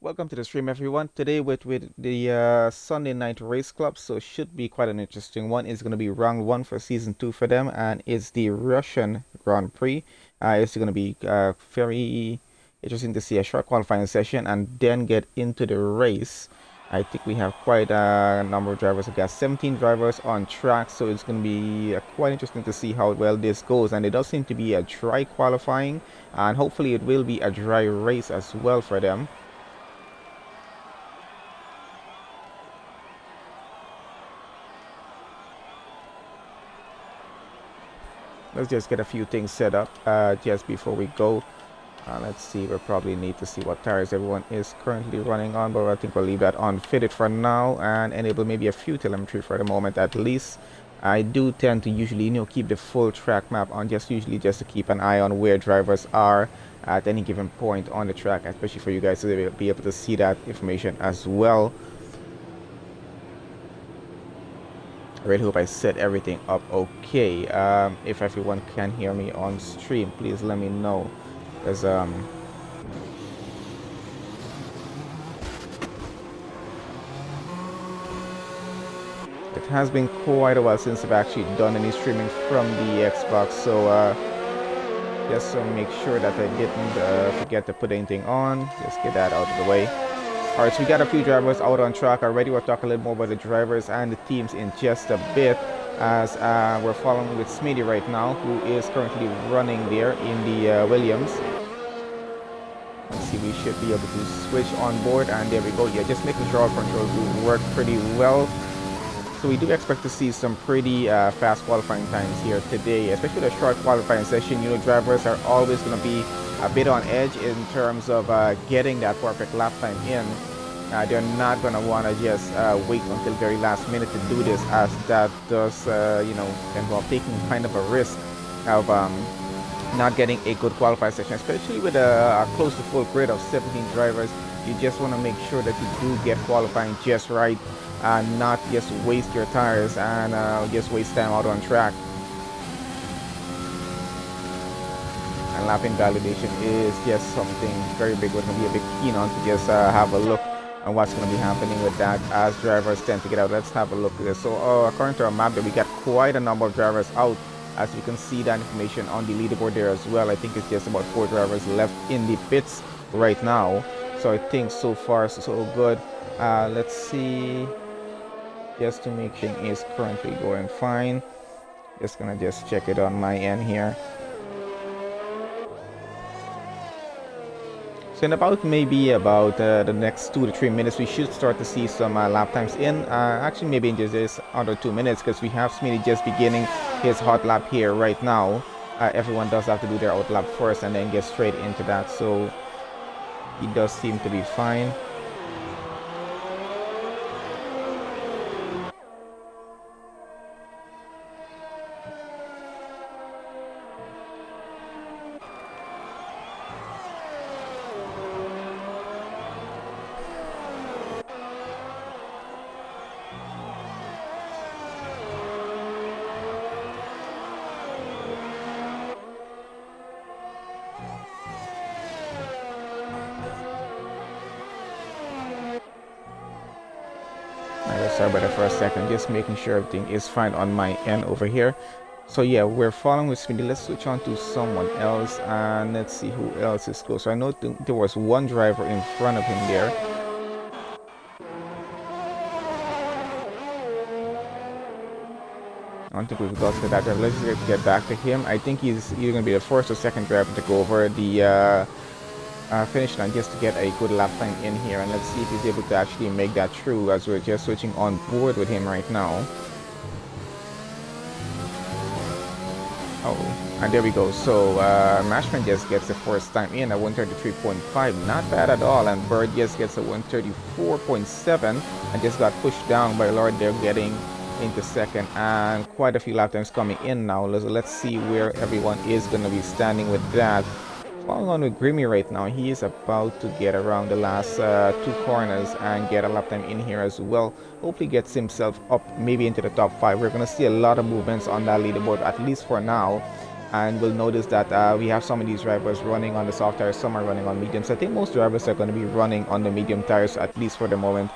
Welcome to the stream, everyone. Today with the Sunday Night Race Club, so should be quite an interesting one. It's going to be round one for season 2 for them, and it's the Russian Grand Prix. It's going to be very interesting to see a short qualifying session and then get into the race. I think we have quite a number of drivers. We've got 17 drivers on track, so it's going to be quite interesting to see how well this goes. And it does seem to be a dry qualifying, and hopefully it will be a dry race as well for them. Let's just get a few things set up just before we go. Let's see, we'll probably need to see what tires everyone is currently running on, but I think we'll leave that unfitted for now and enable maybe a few telemetry for the moment at least. I do tend to usually, keep the full track map on, just to keep an eye on where drivers are at any given point on the track, especially for you guys to be able to see that information as well. I really hope I set everything up okay. If everyone can hear me on stream, please let me know. Because it has been quite a while since I've actually done any streaming from the Xbox, so just to make sure that I didn't forget to put anything on, just get that out of the way. Alright, so we got a few drivers out on track already. We'll talk a little more about the drivers and the teams in just a bit, as we're following with Smitty right now, who is currently running there in the Williams. Let's see, we should be able to switch on board, and there we go. Yeah, just making sure our controls will work pretty well. So we do expect to see some pretty fast qualifying times here today, especially the short qualifying session. Drivers are always going to be a bit on edge in terms of getting that perfect lap time in. They're not going to want to just wait until very last minute to do this, as that does, involve taking kind of a risk of not getting a good qualifying session, especially with a close to full grid of 17 drivers. You just want to make sure that you do get qualifying just right and not just waste your tires and just waste time out on track. And lapping validation is just something very big. We're going to be a bit keen on to just have a look on what's going to be happening with that as drivers tend to get out. Let's have a look at this. So according to our map, we got quite a number of drivers out, as you can see that information on the leaderboard there as well. I think it's just about 4 drivers left in the pits right now. So I think so far so good. Let's see, just to make sure it is currently going fine. Just gonna check it on my end here. So in maybe about the next 2 to 3 minutes, we should start to see some lap times in. Actually, maybe in just under 2 minutes, because we have Smitty just beginning his hot lap here right now. Everyone does have to do their out lap first and then get straight into that. So he does seem to be fine. Sorry about that for a second, just making sure everything is fine on my end over here. So yeah, we're following with Smitty. Let's switch on to someone else and let's see who else is close. So I know there was one driver in front of him there. I don't think we've got to that driver. Let's just get back to him. I think he's either going to be the first or second driver to go over the finish line just to get a good lap time in here, and let's see if he's able to actually make that true, as we're just switching on board with him right now. Oh, and there we go. So Mashman just gets the first time in at 133.5, not bad at all, and Bird just gets a 134.7 and just got pushed down by Lord there, getting into second, and quite a few lap times coming in now. Let's see where everyone is going to be standing with that. Following on with Grimmy right now, he is about to get around the last 2 corners and get a lap time in here as well. Hopefully gets himself up maybe into the top 5. We're going to see a lot of movements on that leaderboard, at least for now. and we'll notice that we have some of these drivers running on the soft tires, some are running on mediums. I think most drivers are going to be running on the medium tires, at least for the moment,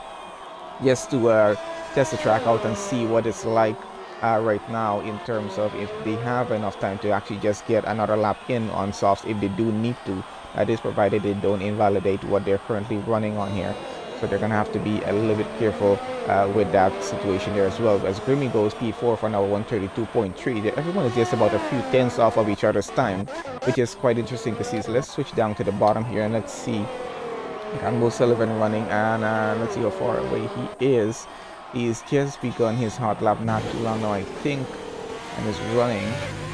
just to test the track out and see what it's like right now, in terms of if they have enough time to actually just get another lap in on softs if they do need to. That is provided they don't invalidate what they're currently running on here. So they're going to have to be a little bit careful with that situation there as well. As Grimmy goes P4 for now 132.3, everyone is just about a few tenths off of each other's time, which is quite interesting to see. So let's switch down to the bottom here and let's see. Campbell Sullivan running, and let's see how far away he is. He's just begun his hot lap not too long now, I think, and is running.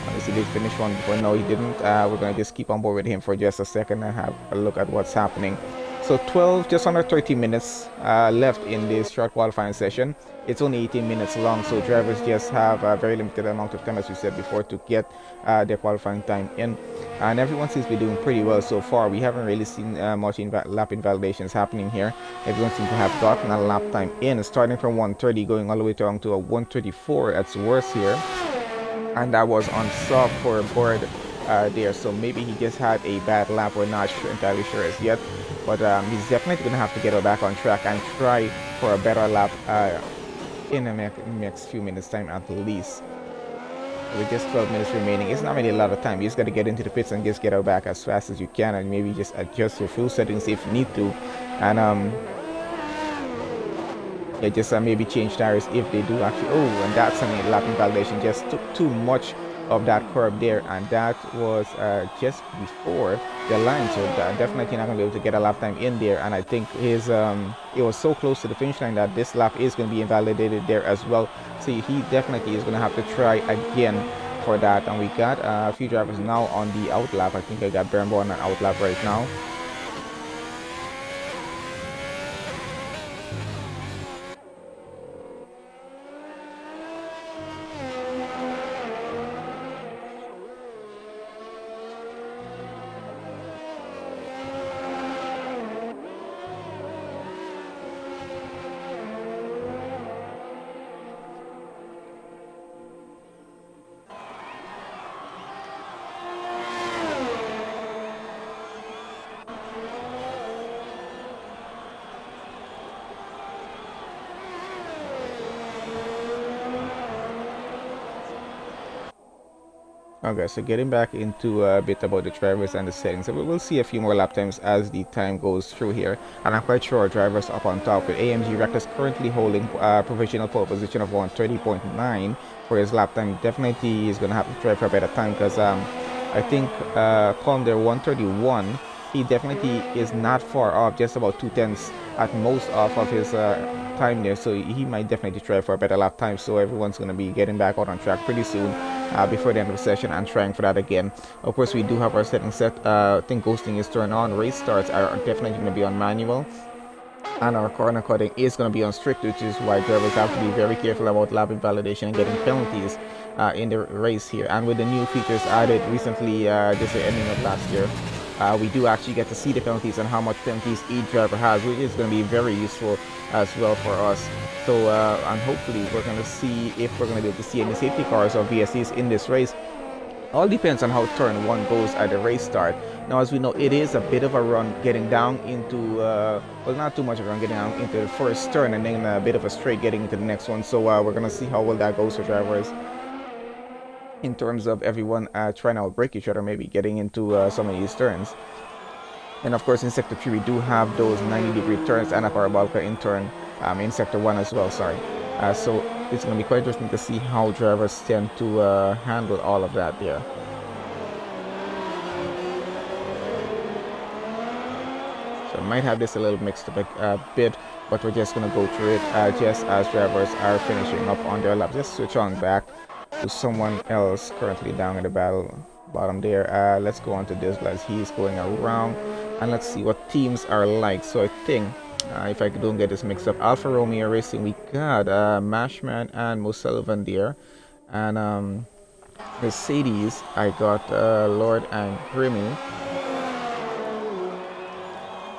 Unless he did finish one before. No, he didn't. We're going to just keep on board with him for just a second and have a look at what's happening. So 12, just under 30 minutes left in this short qualifying session. It's only 18 minutes long, so drivers just have a very limited amount of time, as we said before, to get their qualifying time in. And everyone seems to be doing pretty well so far. We haven't really seen much lap invalidations happening here. Everyone seems to have gotten a lap time in, starting from 130, going all the way down to a 134. That's worse here. And that was on soft for Board there, so maybe he just had a bad lap. We're not entirely sure as yet, but he's definitely going to have to get back on track and try for a better lap in the next few minutes time at least. With just 12 minutes remaining, it's not really a lot of time. You just got to get into the pits and just get out back as fast as you can, and maybe just adjust your fuel settings if you need to, and yeah, just maybe change tires if they do actually. Oh, and that's a lap invalidation. Just took too much of that curb there, and that was just before the line, so definitely not going to be able to get a lap time in there. And I think his it was so close to the finish line that this lap is going to be invalidated there as well, so he definitely is going to have to try again for that. And we got a few drivers now on the out lap. I think I got Bernbo on an out lap right now. Okay, so getting back into a bit about the drivers and the settings, so we will see a few more lap times as the time goes through here, and I'm quite sure our drivers up on top, with AMG Reckless currently holding provisional pole position of 130.9 for his lap time. Definitely is going to have to try for a better time, because I think Colm there 131, he definitely is not far off, just about 2/10 at most off of his time there, so he might definitely try for a better lap time. So everyone's going to be getting back out on track pretty soon before the end of the session and trying for that again. Of course, we do have our settings set. I think ghosting is turned on. Race starts are definitely going to be on manual, and our corner cutting is going to be on strict, which is why drivers have to be very careful about lap invalidation and getting penalties in the race here. And with the new features added recently, this is the ending of last year, we do actually get to see the penalties and how much penalties each driver has, which is going to be very useful as well for us. So and hopefully we're going to see if we're going to be able to see any safety cars or VSCs in this race. All depends on how turn one goes at the race start. Now, as we know, it is a bit of a run getting down into well, not too much of a run getting down into the first turn, and then a bit of a straight getting into the next one. So we're going to see how well that goes for drivers in terms of everyone trying to outbrake each other, maybe getting into some of these turns. And of course, in Sector 3, we do have those 90-degree turns and a parabolica in turn in Sector 1 as well, sorry. So it's going to be quite interesting to see how drivers tend to handle all of that there. So I might have this a little mixed up a bit, but we're just going to go through it just as drivers are finishing up on their lap. Just switch on back to someone else currently down in the bottom there. Let's go on to this as he's going around, and let's see what teams are like. So I think if I don't get this mixed up, Alfa Romeo Racing, we got Mashman and Mo Sullivan there, and Mercedes, I got Lord and Grimmy.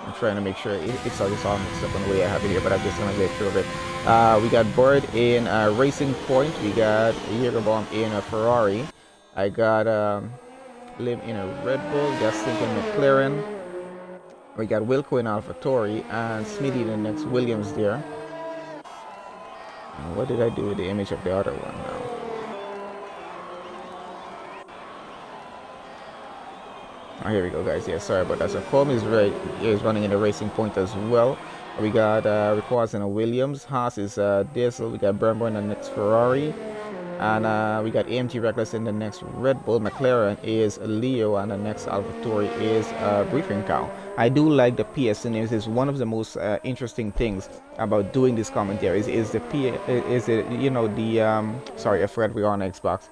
I'm trying to make sure it's all mixed up on the way I have it here, but I'm just gonna get through it. We got Bird in Racing Point, we got Jägerbaum in a Ferrari, I got Lim in a Red Bull, got Stink in McLaren. We got Wilco in AlphaTauri and Smithy in the next Williams there. And what did I do with the image of the other one now? Oh, here we go, guys. Yeah, sorry about that. So Colm is running in the Racing Point as well. We got Rickwards in a Williams. Haas is Diesel. We got Brembo in the next Ferrari. And we got AMG Reckless in the next Red Bull. McLaren is Leo, and the next AlphaTauri is Briefing Cow. I do like the PSN names. It's one of the most interesting things about doing this commentary. Is the sorry, I forgot we are on Xbox.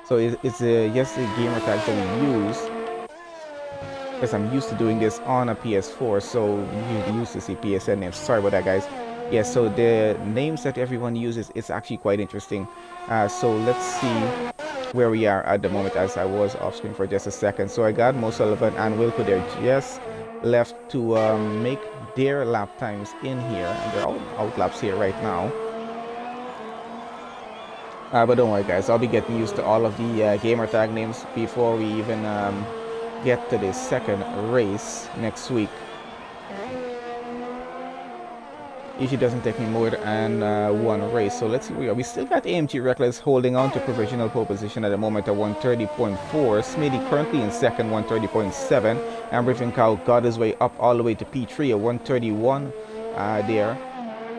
So it's yes, the gamer tags that we use. Because I'm used to doing this on a PS4, so you used to see PSN names. Sorry about that, guys. Yeah, so the names that everyone uses is actually quite interesting. So let's see where we are at the moment, as I was off screen for just a second. So I got Mo Sullivan and Wilco there just left to make their lap times in here, and they're all out laps here right now. But don't worry, guys, I'll be getting used to all of the gamer tag names before we even get to the second race next week. Usually doesn't take me more than one race. So let's see where we are. We still got AMG Reckless holding on to provisional pole position at the moment at 130.4. Smitty currently in second, 130.7. And Briefing Cow got his way up all the way to P3 at 131 there.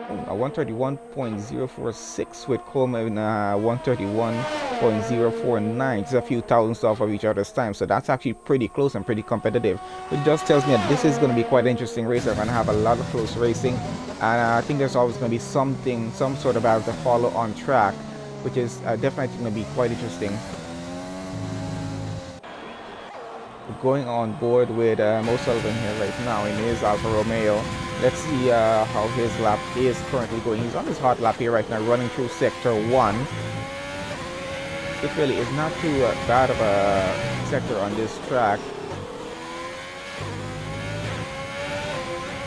131.046 with Coleman 131.049. It's a few thousandths off of each other's time, so that's actually pretty close and pretty competitive, which just tells me that this is going to be quite an interesting race. They're going to have a lot of close racing, and I think there's always going to be some sort of battle to follow on track, which is definitely going to be quite interesting. Going on board with Mo Sullivan here right now in his Alfa Romeo. Let's see how his lap is currently going. He's on his hot lap here right now, running through sector 1. It really is not too bad of a sector on this track.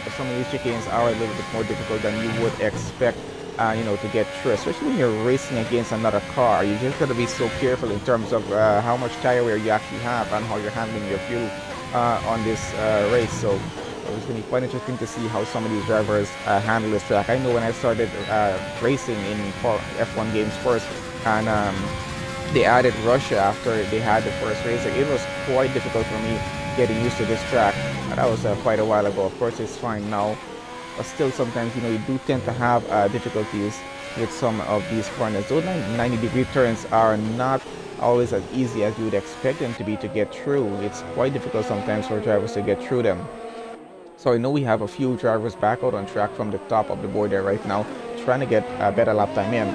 But some of these chicanes are a little bit more difficult than you would expect, to get through, especially when you're racing against another car. You just got to be so careful in terms of how much tire wear you actually have and how you're handling your fuel on this race. So it's going to be quite interesting to see how some of these drivers handle this track. I know when I started racing in F1 games first, and they added Russia after they had the first race, it was quite difficult for me getting used to this track. And that was quite a while ago. Of course, it's fine now, but still sometimes you do tend to have difficulties with some of these corners. Those 90-degree turns are not always as easy as you would expect them to be to get through. It's quite difficult sometimes for drivers to get through them. So I know we have a few drivers back out on track from the top of the board there right now, trying to get a better lap time in.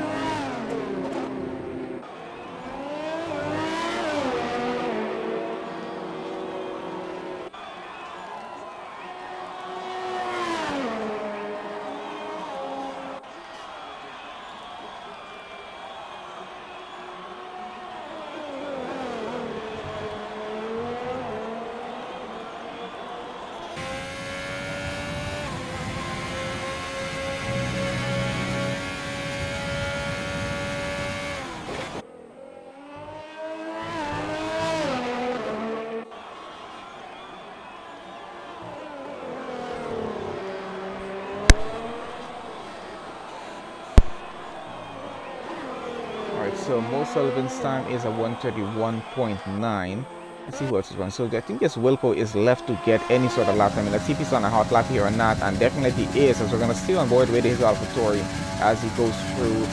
So Mo Sullivan's time is a 131.9. Let's see who else is on. So I think this Wilco is left to get any sort of lap time. Let's see if he's on a hot lap here or not. And definitely is, as we're going to stay on board with his AlphaTauri as he goes through.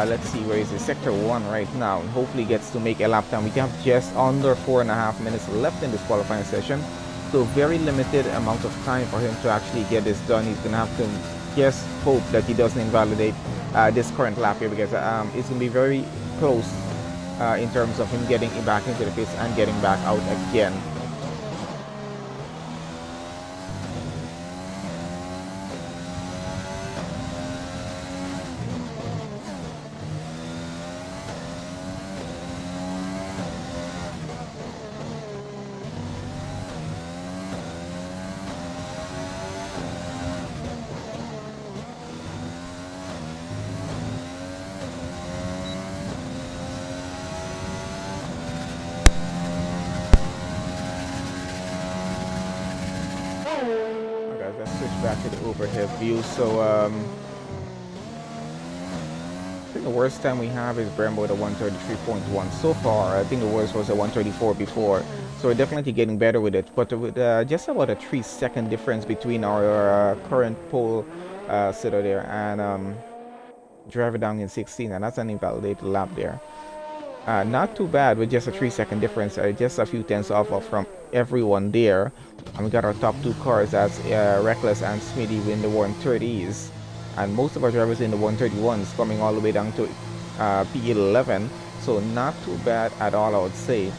Let's see where is sector 1 right now. And hopefully gets to make a lap time. We have just under 4.5 minutes left in this qualifying session. So very limited amount of time for him to actually get this done. He's going to have to just hope that he doesn't invalidate this current lap here, because it's going to be very close in terms of him getting back into the pits and getting back out again. back to the overhead view. So I think the worst time we have is Brembo at a 133.1 so far. I think the worst was a 134 before, so we're definitely getting better with it. But with just about a 3-second difference between our current pole sitter there and driver down in 16, and that's an invalidated lap there. Not too bad with just a 3-second difference, just a few tenths off from everyone there. And we got our top two cars, that's Reckless and Smitty in the 130s. And most of our drivers in the 131s coming all the way down to P11. So not too bad at all, I would say.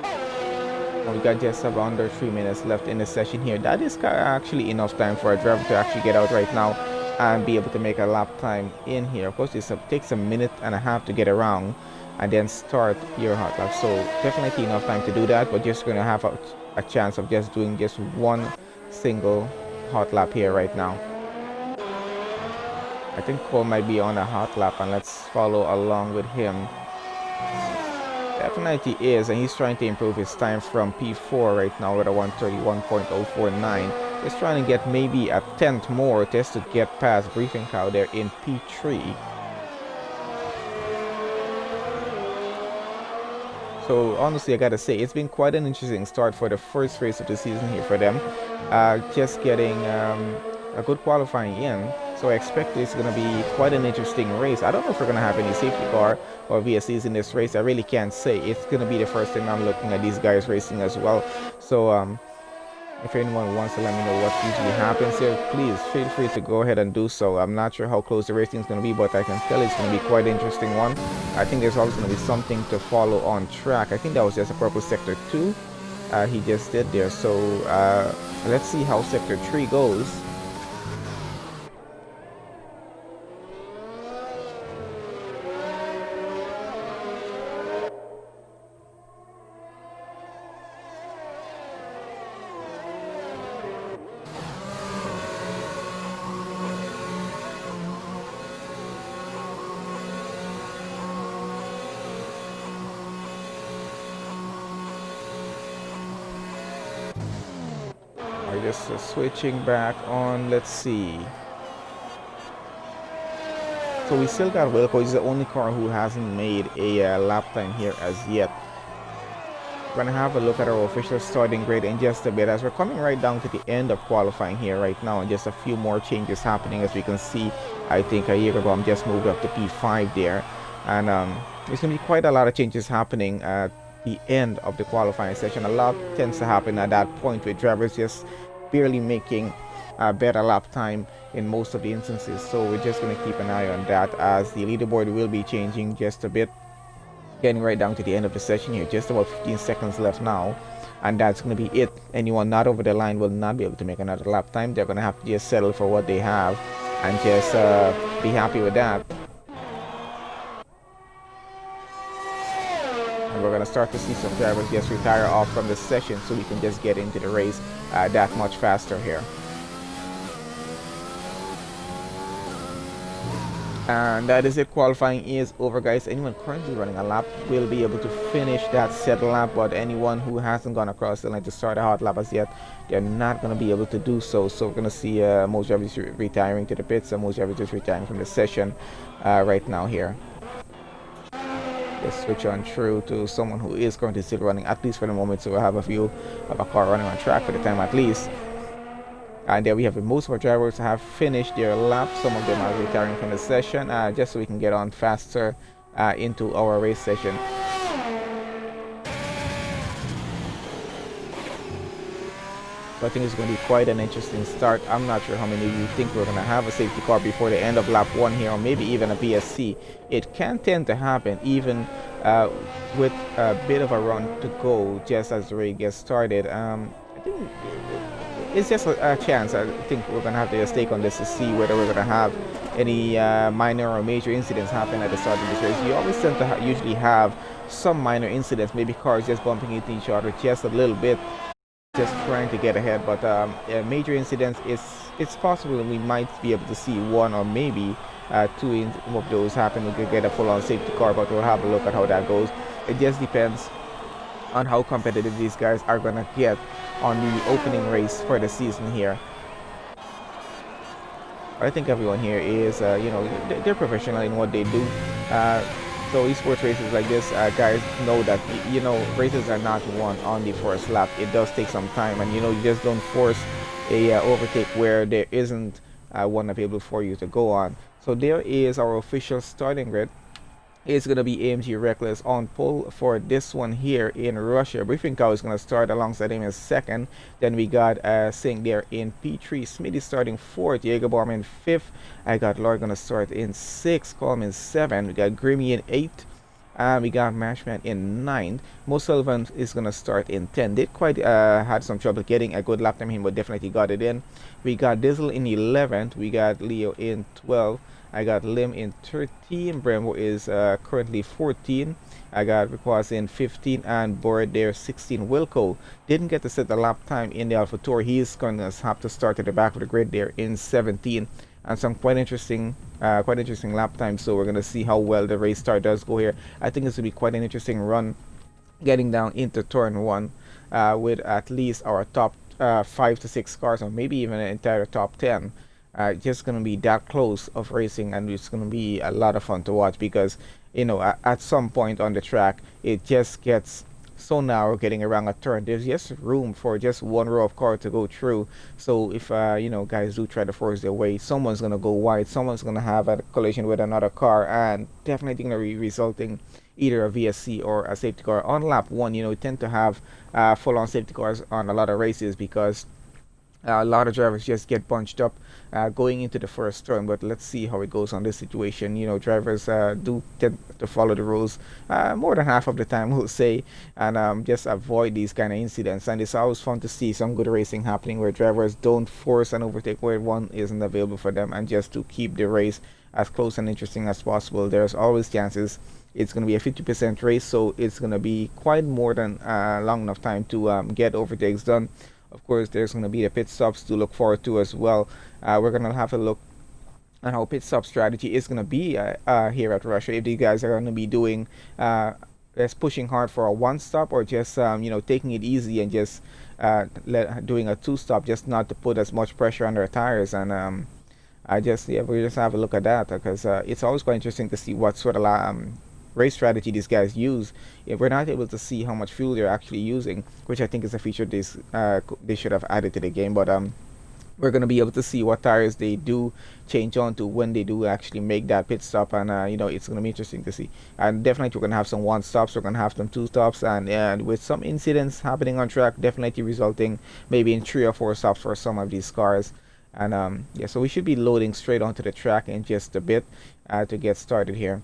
And we got just about under 3 minutes left in the session here. That is actually enough time for a driver to actually get out right now and be able to make a lap time in here. Of course, it takes a minute and a half to get around and then start your hot lap. So definitely enough time to do that. But just going to have a chance of just doing just one single hot lap here right now. I think Cole might be on a hot lap, and let's follow along with him. Definitely is, and he's trying to improve his time from P4 right now with a 131.049. He's trying to get maybe a tenth more just to get past Briefing Cow there in P3. So honestly, I gotta say, it's been quite an interesting start for the first race of the season here for them. Just getting a good qualifying in. So I expect it's going to be quite an interesting race. I don't know if we're going to have any safety car or VSCs in this race. I really can't say. It's going to be the first time I'm looking at these guys racing as well. So if anyone wants to let me know what usually happens here, please feel free to go ahead and do so. I'm not sure how close the racing is going to be, but I can tell it's going to be quite an interesting one. I think there's always going to be something to follow on track. I think that was just a purple sector 2 he just did there. So let's see how sector 3 goes. Just switching back on, let's see. So we still got Wilco. He's the only car who hasn't made a lap time here as yet. We're gonna have a look at our official starting grid in just a bit, as we're coming right down to the end of qualifying here right now, and just a few more changes happening. As we can see, I think a year ago I'm just moved up to P5 there, and there's gonna be quite a lot of changes happening at the end of the qualifying session. A lot tends to happen at that point with drivers just barely making a better lap time in most of the instances. So we're just going to keep an eye on that, as the leaderboard will be changing just a bit, getting right down to the end of the session here. Just about 15 seconds left now, and that's going to be it. Anyone not over the line will not be able to make another lap time. They're going to have to just settle for what they have and just be happy with that. We're going to start to see some drivers just retire off from the session, so we can just get into the race that much faster here. And that is it. Qualifying is over, guys. Anyone currently running a lap will be able to finish that said lap, but anyone who hasn't gone across the line to start a hot lap as yet, they're not going to be able to do so. So we're going to see most drivers retiring to the pits, and most drivers just retiring from the session right now here. Let's switch on through to someone who is currently still running, at least for the moment, so we'll have a view of a car running on track for the time at least. And there we have it. Most of our drivers have finished their lap. Some of them are retiring from the session, just so we can get on faster into our race session. So I think it's going to be quite an interesting start. I'm not sure how many of you think we're going to have a safety car before the end of lap 1 here, or maybe even a BSC. It can tend to happen even with a bit of a run to go just as the race gets started. I think it's just a chance. I think we're going to have to stake on this to see whether we're going to have any minor or major incidents happen at the start of this race. You always tend to usually have some minor incidents, maybe cars just bumping into each other just a little bit, just trying to get ahead. But major incidents, it's possible that we might be able to see one or maybe two of those happen. We could get a full-on safety car, but we'll have a look at how that goes. It just depends on how competitive these guys are gonna get on the opening race for the season here. I think everyone here is, they're professional in what they do. Uh, so esports races like this, guys know that races are not won on the first lap. It does take some time, and you just don't force a overtake where there isn't one available for you to go on. So there is our official starting grid. It's going to be AMG Reckless on pole for this one here in Russia. Briefing Cow is going to start alongside him in second. Then we got Singh there in P3. Smitty starting fourth. Jagerbaum in fifth. I got Lord going to start in sixth. Colm in seventh. We got Grimmy in eighth. And we got Mashman in 9th. Mo Sullivan is going to start in 10th. Did quite had some trouble getting a good lap time in, but definitely got it in. We got Dizzle in 11th. We got Leo in 12th. I got Lim in 13. Brembo is currently 14. I got Requaz in 15 and Bored there 16. Wilco didn't get to set the lap time in the Alpha Tour. He's going to have to start at the back of the grid there in 17. And some quite interesting lap time. So we're going to see how well the race start does go here. I think this will be quite an interesting run getting down into turn 1 with at least our top 5 to 6 cars, or maybe even an entire top 10. Just going to be that close of racing, and it's going to be a lot of fun to watch because at some point on the track it just gets so narrow getting around a turn. There's just room for just one row of car to go through. So if guys do try to force their way, someone's going to go wide, someone's going to have a collision with another car, and definitely going to be resulting either a VSC or a safety car. On lap 1, we tend to have full-on safety cars on a lot of races because a lot of drivers just get bunched up going into the first turn. But let's see how it goes on this situation. Drivers do tend to follow the rules more than half of the time, we'll say, and just avoid these kind of incidents. And it's always fun to see some good racing happening where drivers don't force an overtake where one isn't available for them, and just to keep the race as close and interesting as possible. There's always chances. It's going to be a 50% race, so it's going to be quite more than long enough time to get overtakes done. Of course, there's going to be the pit stops to look forward to as well. We're going to have a look at how pit stop strategy is going to be here at Russia. If these guys are going to be doing just pushing hard for a one stop, or just taking it easy and just doing a two stop, just not to put as much pressure on their tires. And we just have a look at that because it's always quite interesting to see what sort of race strategy these guys use. If we're not able to see how much fuel they're actually using, which I think is a feature they should have added to the game, but we're going to be able to see what tires they do change on to when they do actually make that pit stop, and it's going to be interesting to see. And definitely we're going to have some one stops, we're going to have some two stops, and with some incidents happening on track, definitely resulting maybe in 3 or 4 stops for some of these cars. And so we should be loading straight onto the track in just a bit to get started here.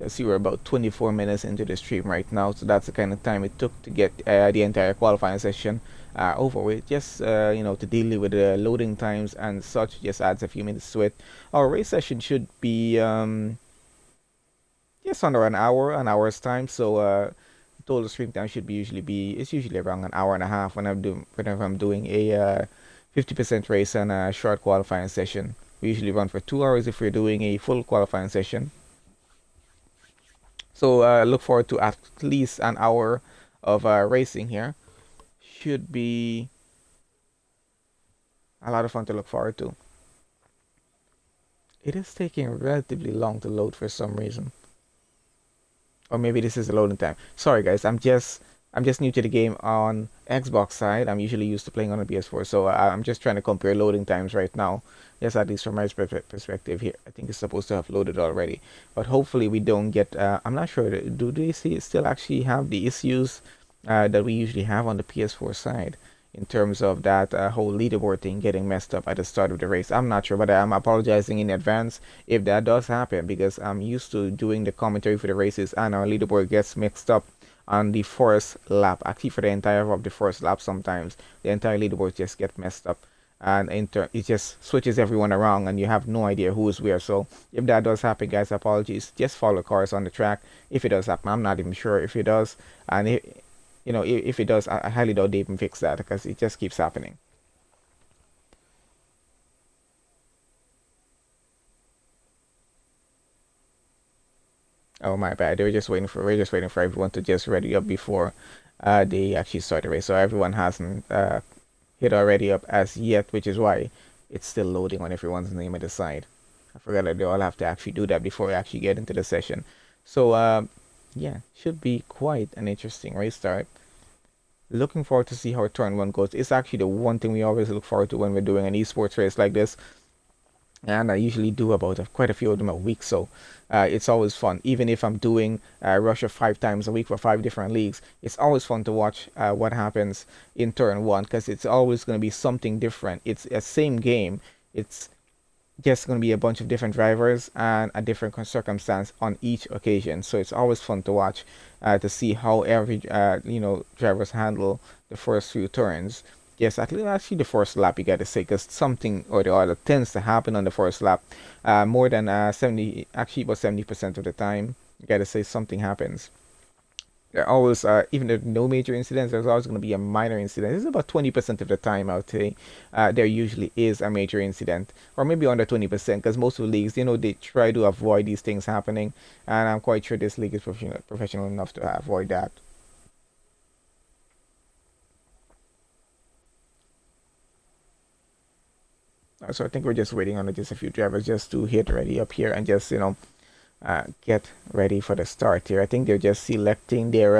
See, we're about 24 minutes into the stream right now, so that's the kind of time it took to get the entire qualifying session over with. Just to deal with the loading times and such, just adds a few minutes to it. Our race session should be just under an hour's time. So total stream time should it's usually around an hour and a half whenever I'm doing a 50% race and a short qualifying session. We usually run for 2 hours if we're doing a full qualifying session. So look forward to at least an hour of racing here. Should be a lot of fun to look forward to. It is taking relatively long to load for some reason. Or maybe this is the loading time. Sorry guys, I'm just new to the game on Xbox side. I'm usually used to playing on a PS4, so I'm just trying to compare loading times right now. Yes, at least from my perspective here. I think it's supposed to have loaded already, but hopefully we don't get. I'm not sure. Do they still actually have the issues that we usually have on the PS4 side in terms of that whole leaderboard thing getting messed up at the start of the race? I'm not sure, but I'm apologizing in advance if that does happen, because I'm used to doing the commentary for the races and our leaderboard gets mixed up on the first lap. Actually, for the entire of the first lap, sometimes the entire leaderboard just get messed up. and it just switches everyone around, and you have no idea who is where. So if that does happen, guys, apologies. Just follow cars on the track. If it does happen, I'm not even sure if it does, and if it does, I highly doubt they even fix that because it just keeps happening. Oh my bad. We're just waiting for everyone to just ready up before they actually start the race. So everyone hasn't hit already up as yet, which is why it's still loading on everyone's name at the side. I forgot that they all have to actually do that before we actually get into the session. So yeah, should be quite an interesting race start. Looking forward to see how turn one goes. It's actually the one thing we always look forward to when we're doing an esports race like this, and I usually do about quite a few of them a week, so it's always fun. Even if I'm doing Russia 5 times a week for 5 different leagues, it's always fun to watch what happens in turn one because it's always going to be something different. It's a same game. It's just going to be a bunch of different drivers and a different circumstance on each occasion. So it's always fun to watch to see how every drivers handle the first few turns. Yes, at least actually the first lap you gotta say, because something or the other tends to happen on the first lap. More than 70, actually about 70% of the time, you gotta say something happens. There are always, even if no major incidents, there's always going to be a minor incident. This is about 20% of the time, I would say. There usually is a major incident, or maybe under 20%, because most of the leagues, they try to avoid these things happening, and I'm quite sure this league is professional enough to avoid that. So I think we're just waiting on just a few drivers just to hit ready up here and just, get ready for the start here. I think they're just selecting their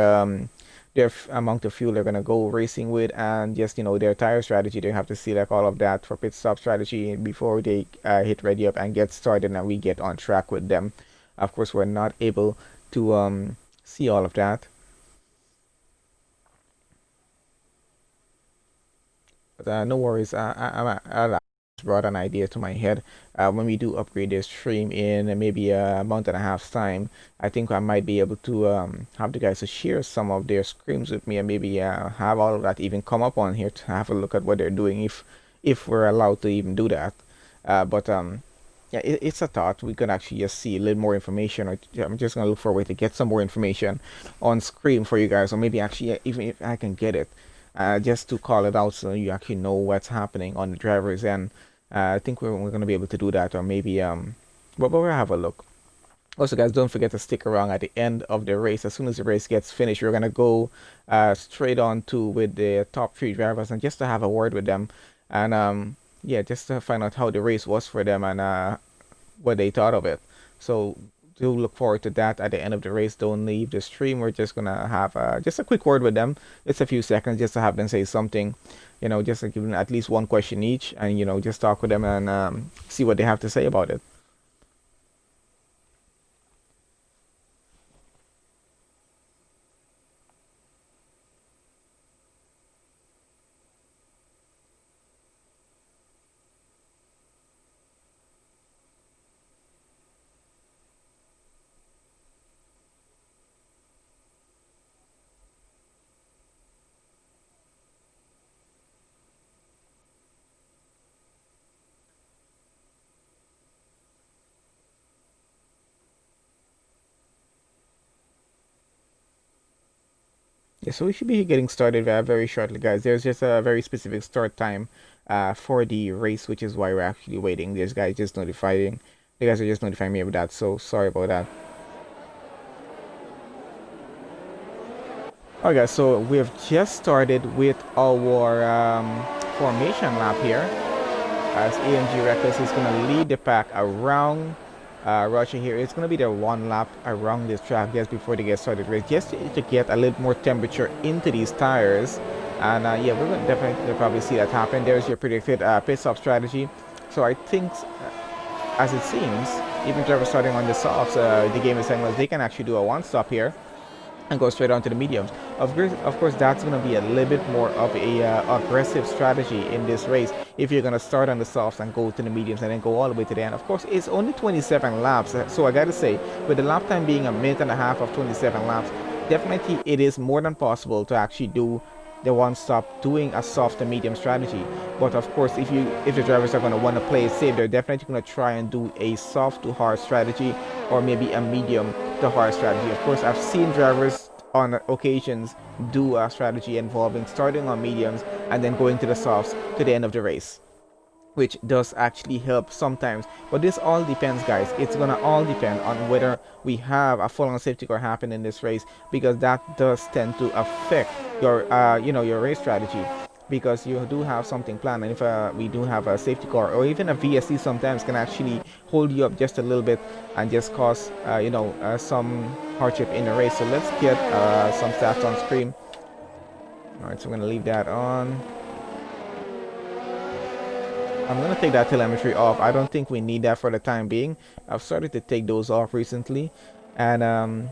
amount of fuel they're gonna go racing with, and just their tire strategy. They have to select all of that for pit stop strategy before they hit ready up and get started, and we get on track with them. Of course, we're not able to see all of that, but no worries. I'll brought an idea to my head. When we do upgrade this stream in maybe a month and a half's time, I think I might be able to have the guys to share some of their screams with me, and maybe have all of that even come up on here to have a look at what they're doing, if we're allowed to even do that. But yeah, it's a thought. We can actually just see a little more information, or I'm just gonna look for a way to get some more information on screen for you guys, or maybe actually even if I can get it, just to call it out so you actually know what's happening on the driver's end. I think we're going to be able to do that, or maybe but we'll have a look. Also, guys, don't forget to stick around at the end of the race. As soon as the race gets finished, we're going to go straight on to with the top 3 drivers, and just to have a word with them, and yeah, just to find out how the race was for them, and what they thought of it. So do look forward to that at the end of the race. Don't leave the stream. We're just gonna have just a quick word with them. It's a few seconds just to have them say something, just to give them at least one question each, and just talk with them and see what they have to say about it. Yeah, so we should be getting started very shortly, guys. There's just a very specific start time for the race, which is why we're actually waiting. This guy just notifying. The guys are just notifying me of that, so sorry about that. Alright, guys, so we have just started with our formation lap here, as AMG Reckless is going to lead the pack around Russia here. It's going to be their one lap around this track just before they get started race, just to get a little more temperature into these tires. And yeah, we're going to definitely probably see that happen. There's your predicted pit stop strategy. So I think, as it seems, even drivers starting on the softs, the game is saying, well, they can actually do a one stop here and go straight on to the mediums. Of course, that's going to be a little bit more of a aggressive strategy in this race. If you're going to start on the softs and go to the mediums and then go all the way to the end. Of course, it's only 27 laps. So I got to say, with the lap time being a minute and a half of 27 laps, definitely it is more than possible to actually do they won't stop doing a soft and medium strategy. But of course, if the drivers are going to want to play it safe, they're definitely going to try and do a soft to hard strategy, or maybe a medium to hard strategy. Of course, I've seen drivers on occasions do a strategy involving starting on mediums and then going to the softs to the end of the race, which does actually help sometimes. But this all depends, guys. It's gonna all depend on whether we have a full-on safety car happen in this race, because that does tend to affect your your race strategy, because you do have something planned. And if we do have a safety car or even a VSC, sometimes can actually hold you up just a little bit and just cause some hardship in the race. So let's get some stats on screen. All right, so I'm gonna leave that on. I'm going to take that telemetry off. I don't think we need that for the time being. I've started to take those off recently. And I'm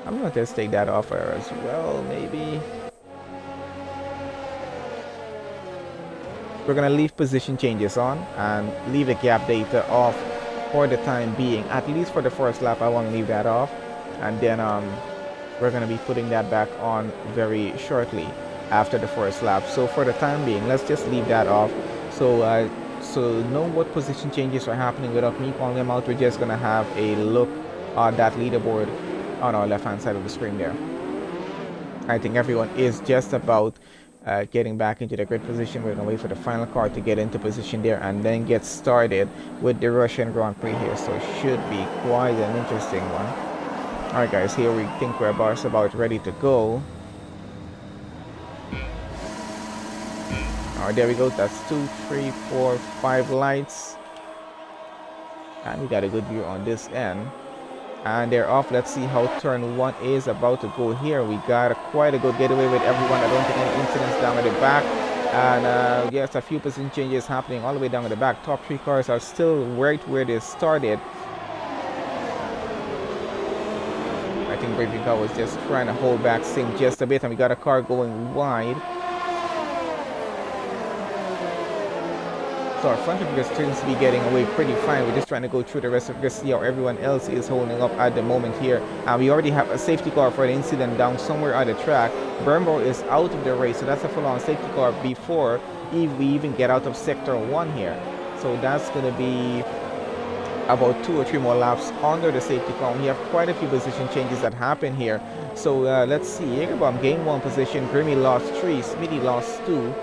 going to just take that off as well, maybe. We're going to leave position changes on and leave the gap data off for the time being. At least for the first lap, I want to leave that off. And then we're going to be putting that back on very shortly after the first lap. So for the time being, let's just leave that off. So so know what position changes are happening without me calling them out. We're just gonna have a look at that leaderboard on our left hand side of the screen there. I think everyone is just about getting back into the grid position. We're gonna wait for the final car to get into position there and then get started with the Russian Grand Prix here. So it should be quite an interesting one. All right, guys, here we think we're about ready to go. Alright, there we go. That's 2, 3, 4, 5 lights. And we got a good view on this end. And they're off. Let's see how turn 1 is about to go here. We got quite a good getaway with everyone. I don't think any incidents down at the back. And yes, a few position changes happening all the way down at the back. Top 3 cars are still right where they started. I think Briefing Car was just trying to hold back Singh just a bit. And we got a car going wide. So our front figure seems to be getting away pretty fine. We're just trying to go through the rest of the see how everyone else is holding up at the moment here. And we already have a safety car for an incident down somewhere on the track. Burnbow is out of the race, so that's a full-on safety car before we even get out of sector 1 here. So that's going to be about 2 or 3 more laps under the safety car. We have quite a few position changes that happen here. So let's see. Jägerbomb gained 1 position. Grimmy lost 3. Smitty lost 2.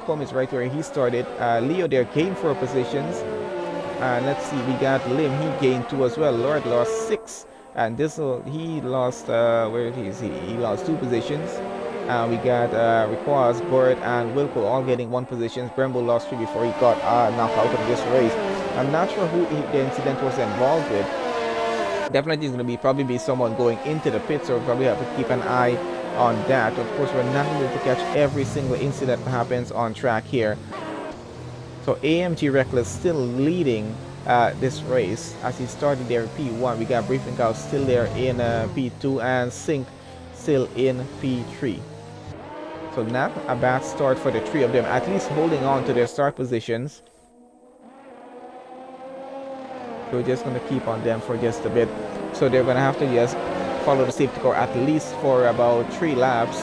Com is right where he started. Leo there gained 4 positions. Let's see, we got Lim, he gained 2 as well. Lord lost 6. And Dissel, he lost, where is he? He lost 2 positions. We got Riquaz, Bird, and Wilco all getting 1 position. Brembo lost 3 before he got knocked out of this race. I'm not sure who the incident was involved with. Definitely is going to probably be someone going into the pits, so we'll probably have to keep an eye on that. Of course, we're not able to catch every single incident that happens on track here. So AMG Reckless still leading this race as he started there in P1. We got Briefing Cow still there in P2 and Sync still in P3. So not a bad start for the 3 of them, at least holding on to their start positions. So we're just going to keep on them for just a bit. So they're going to have to just follow the safety car at least for about 3 laps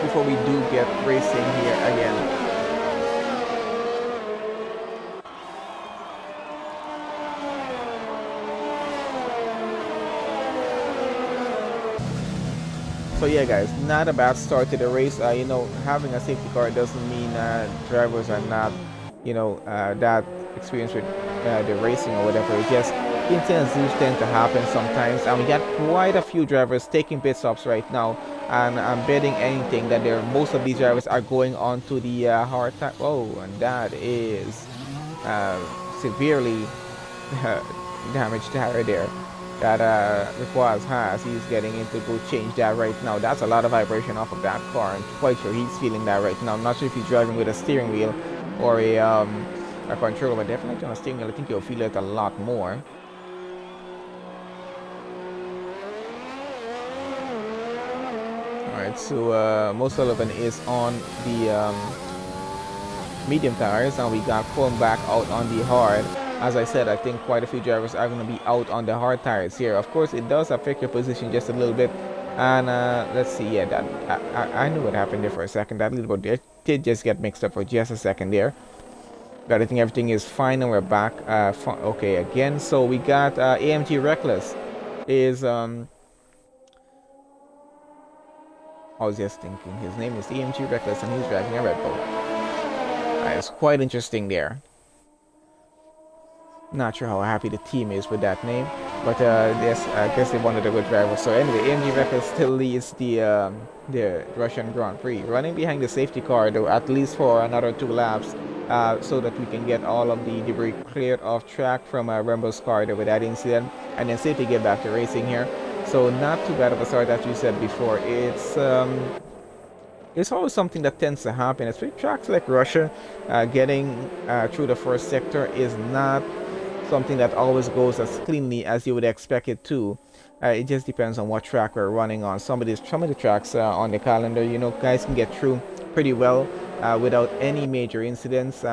before we do get racing here again. So yeah, guys, not a bad start to the race. You know, having a safety car doesn't mean drivers are not, that experienced with the racing or whatever. It just incidents do tend to happen sometimes, and we got quite a few drivers taking pit stops right now. And I'm betting anything that most of these drivers are going on to the hard tire. Oh, and that is severely damaged tire there that Riquaz has. He's getting in to go change that right now. That's a lot of vibration off of that car. I'm quite sure he's feeling that right now. I'm not sure if he's driving with a steering wheel or a controller, but definitely on a steering wheel. I think you'll feel it a lot more. Alright, so Mo Sullivan is on the medium tires, and we got Colm back out on the hard. As I said, I think quite a few drivers are going to be out on the hard tires here. Of course, it does affect your position just a little bit And let's see, yeah, that I knew what happened there for a second. That little bit did just get mixed up for just a second there. But I think everything is fine and we're back. Okay, again. So we got AMG Reckless is I was just thinking his name is AMG Reckless and he's driving a Red Bull. It's quite interesting there. Not sure how happy the team is with that name, but yes, I guess they wanted a good driver. So anyway, AMG Reckless still leads the Russian Grand Prix, running behind the safety car though, at least for another 2 laps, so that we can get all of the debris cleared off track from Rembo's car with that incident, and then safely get back to racing here. So not too bad of a start, as you said before. It's always something that tends to happen, especially tracks like Russia. Getting through the first sector is not something that always goes as cleanly as you would expect it to. It just depends on what track we're running on. Some of the tracks on the calendar, you know, guys can get through pretty well without any major incidents.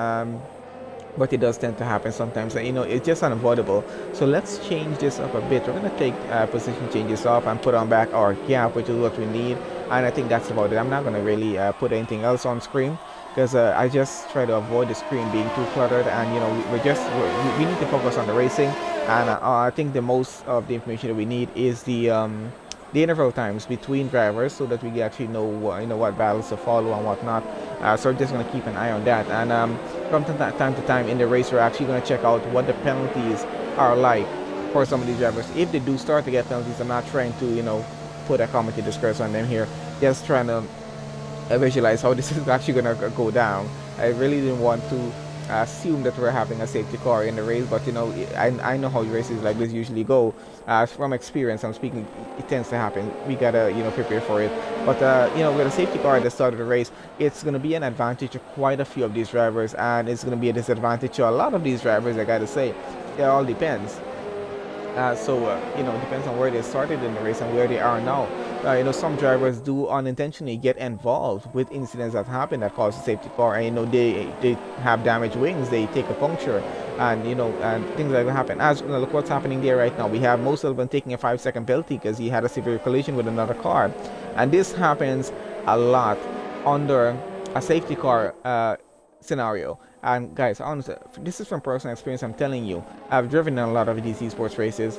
But it does tend to happen sometimes, and you know, it's just unavoidable. So let's change this up a bit. We're going to take position changes off and put on back our gap, which is what we need, and I think that's about it. I'm not going to really put anything else on screen, because I just try to avoid the screen being too cluttered, and you know, we need to focus on the racing. And I think the most of the information that we need is the interval times between drivers, so that we actually know what battles to follow and whatnot. So we're just going to keep an eye on that, and from time to time in the race, we're actually going to check out what the penalties are like for some of these drivers. If they do start to get penalties, I'm not trying to, you know, put a commented discourse on them here, just trying to visualize how this is actually going to go down. I really didn't want to assume that we're having a safety car in the race, but you know, I know how races like this usually go. From experience, I'm speaking, it tends to happen. We gotta, you know, prepare for it. But you know, with a safety car at the start of the race, it's going to be an advantage to quite a few of these drivers, and it's going to be a disadvantage to a lot of these drivers. I gotta say, it all depends. You know, it depends on where they started in the race and where they are now. You know, some drivers do unintentionally get involved with incidents that happen that cause a safety car, and you know, they have damaged wings, they take a puncture, and you know, and things like that happen. As you know, look what's happening there right now. We have most of them taking a 5-second penalty because he had a severe collision with another car, and this happens a lot under a safety car scenario. And guys, honestly, this is from personal experience. I'm telling you, I've driven in a lot of these esports races.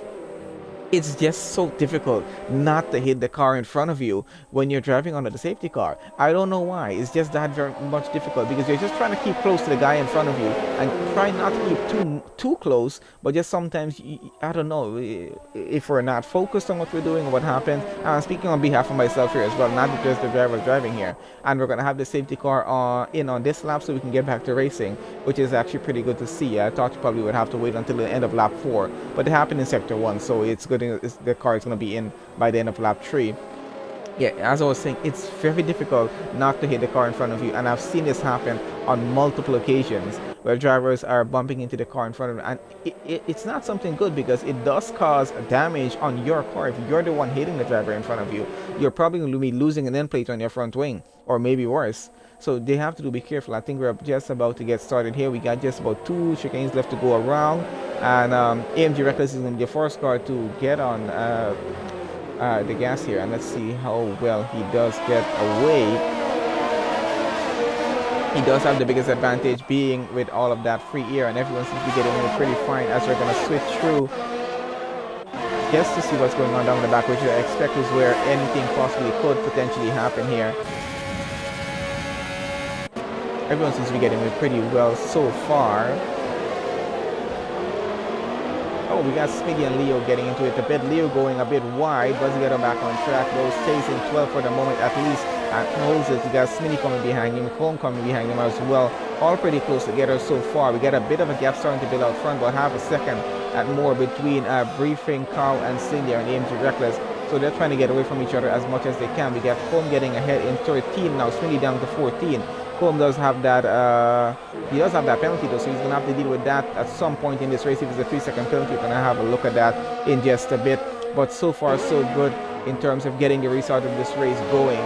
It's just so difficult not to hit the car in front of you when you're driving under the safety car. I don't know why. It's just that very much difficult, because you're just trying to keep close to the guy in front of you and try not to keep too close, but just sometimes, I don't know, if we're not focused on what we're doing or what happens. And I'm speaking on behalf of myself here as well, not just the driver driving here. And we're going to have the safety car in on this lap so we can get back to racing, which is actually pretty good to see. I thought you probably would have to wait until the end of lap 4, but it happened in sector 1, so it's good. The car is going to be in by the end of lap 3. Yeah, as I was saying, it's very difficult not to hit the car in front of you, and I've seen this happen on multiple occasions where drivers are bumping into the car in front of them, and it's not something good, because it does cause damage on your car. If you're the one hitting the driver in front of you, you're probably going to be losing an end plate on your front wing, or maybe worse. So they have to be careful. I think we're just about to get started here. We got just about 2 chicanes left to go around, and AMG Reckless is going to be the first car to get on the gas here, and let's see how well he does get away. He does have the biggest advantage, being with all of that free air, and everyone seems to be getting it pretty fine as we're going to switch through just to see what's going on down the back, which I expect is where anything possibly could potentially happen here. Everyone seems to be getting it pretty well so far. Oh, we got Smitty and Leo getting into it a bit. Leo going a bit wide, doesn't get him back on track. Though stays in 12 for the moment at least, and holds it. We got Smitty coming behind him, Cone coming behind him as well. All pretty close together so far. We got a bit of a gap starting to build out front, but half a second at more between Briefing, Carl, and Cindy and AMG Reckless. So they're trying to get away from each other as much as they can. We got Cone getting ahead in 13 now, Smitty down to 14. Cone does have that he does have that penalty though, so he's gonna have to deal with that at some point in this race. If it's a 3-second penalty, we're gonna have a look at that in just a bit. But so far so good in terms of getting the restart of this race going.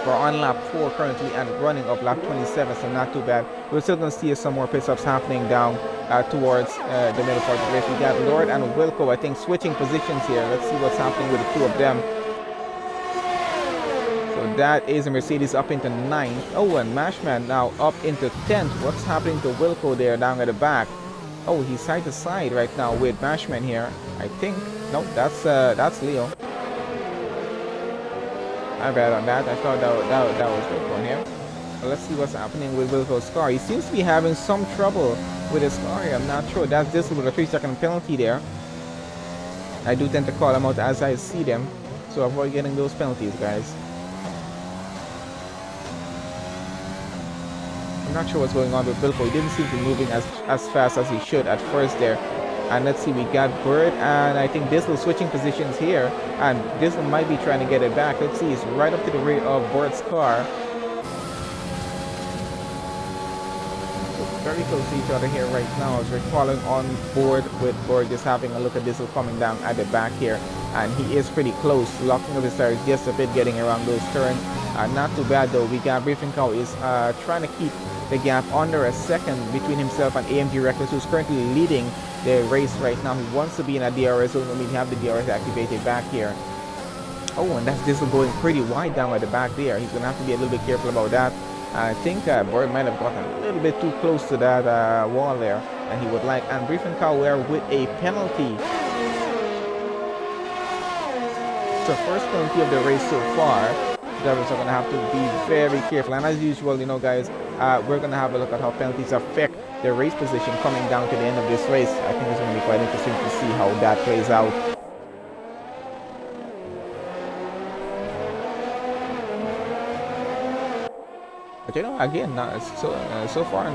We're on lap 4 currently and running up lap 27, so not too bad. We're still going to see some more pit stops happening down towards the middle part of the race. We got Lord and Wilco, I think, switching positions here. Let's see what's happening with the two of them. that is a Mercedes up into 9th. Oh, and Mashman now up into 10th. What's happening to Wilco there down at the back? Oh, he's side to side right now with Mashman here. I think. No, that's Leo. I bet on that. I thought that was Wilco here. Well, let's see what's happening with Wilco's car. He seems to be having some trouble with his car here. I'm not sure. That's this with a 3-second penalty there. I do tend to call them out as I see them, so avoid getting those penalties, guys. I'm not sure what's going on with Wilco. He didn't seem to be moving as fast as he should at first there. And let's see, we got Bird and I think Dizzle switching positions here, and Dizzle might be trying to get it back. Let's see, he's right up to the rear of Bird's car. Very close to each other here right now as we're falling on board with Bird, just having a look at Dizzle coming down at the back here, and he is pretty close, locking up his tires just a bit, getting around those turns. Not too bad though. We got Briefing Cow is trying to keep the gap under a second between himself and AMG Reckless, who's currently leading the race right now. He wants to be in a DRS zone. I mean, have the DRS activated back here. Oh, and that's Dizzle going pretty wide down at the back there. He's gonna have to be a little bit careful about that. I think Bird might have gotten a little bit too close to that wall there, and he would like, and Briefing Cow with a penalty. So first penalty of the race so far. Drivers are going to have to be very careful, and as usual, you know, guys, we're going to have a look at how penalties affect their race position coming down to the end of this race. I think it's going to be quite interesting to see how that plays out. But you know, again, so far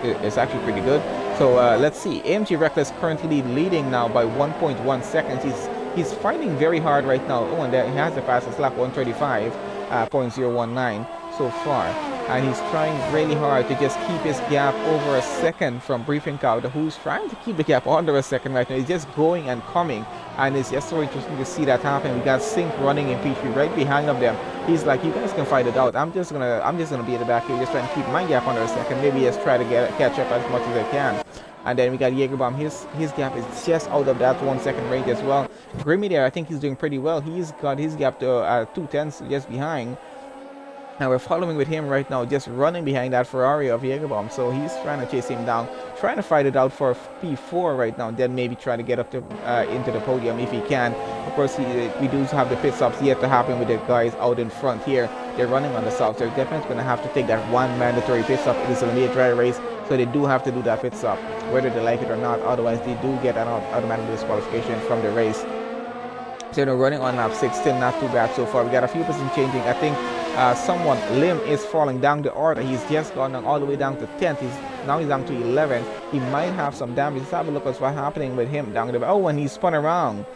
it's actually pretty good. So let's see. AMG Reckless currently leading now by 1.1 seconds. He's fighting very hard right now. Oh, and there he has the fastest lap, 135.019 so far. And he's trying really hard to just keep his gap over a second from Briefing Cow, who's trying to keep the gap under a second right now. He's just going and coming, and it's just so interesting to see that happen. We got Sync running in P3 right behind of them. He's like, you guys can fight it out. I'm just gonna be at the back here, just trying to keep my gap under a second. Maybe just try to catch up as much as I can. And then we got Jägerbomb. His gap is just out of that 1 second range as well. Grimmy there, I think he's doing pretty well. He's got his gap to 2/10 just behind. And we're following with him right now, just running behind that Ferrari of Jägerbomb. So he's trying to chase him down, trying to fight it out for P4 right now, and then maybe try to get up to into the podium if he can. Of course, we do have the pit stops yet to happen with the guys out in front here. They're running on the south. They're definitely going to have to take that one mandatory pit stop. It is going to be a dry race, so they do have to do that pit stop, whether they like it or not. Otherwise, they do get an automatic disqualification from the race. So, you know, running on lap 6, still not too bad so far. We got a few position changing. I think someone, Lim, is falling down the order. He's just gone all the way down to 10th. Now he's down to 11th. He might have some damage. Let's have a look at what's happening with him down there. Oh, and he spun around.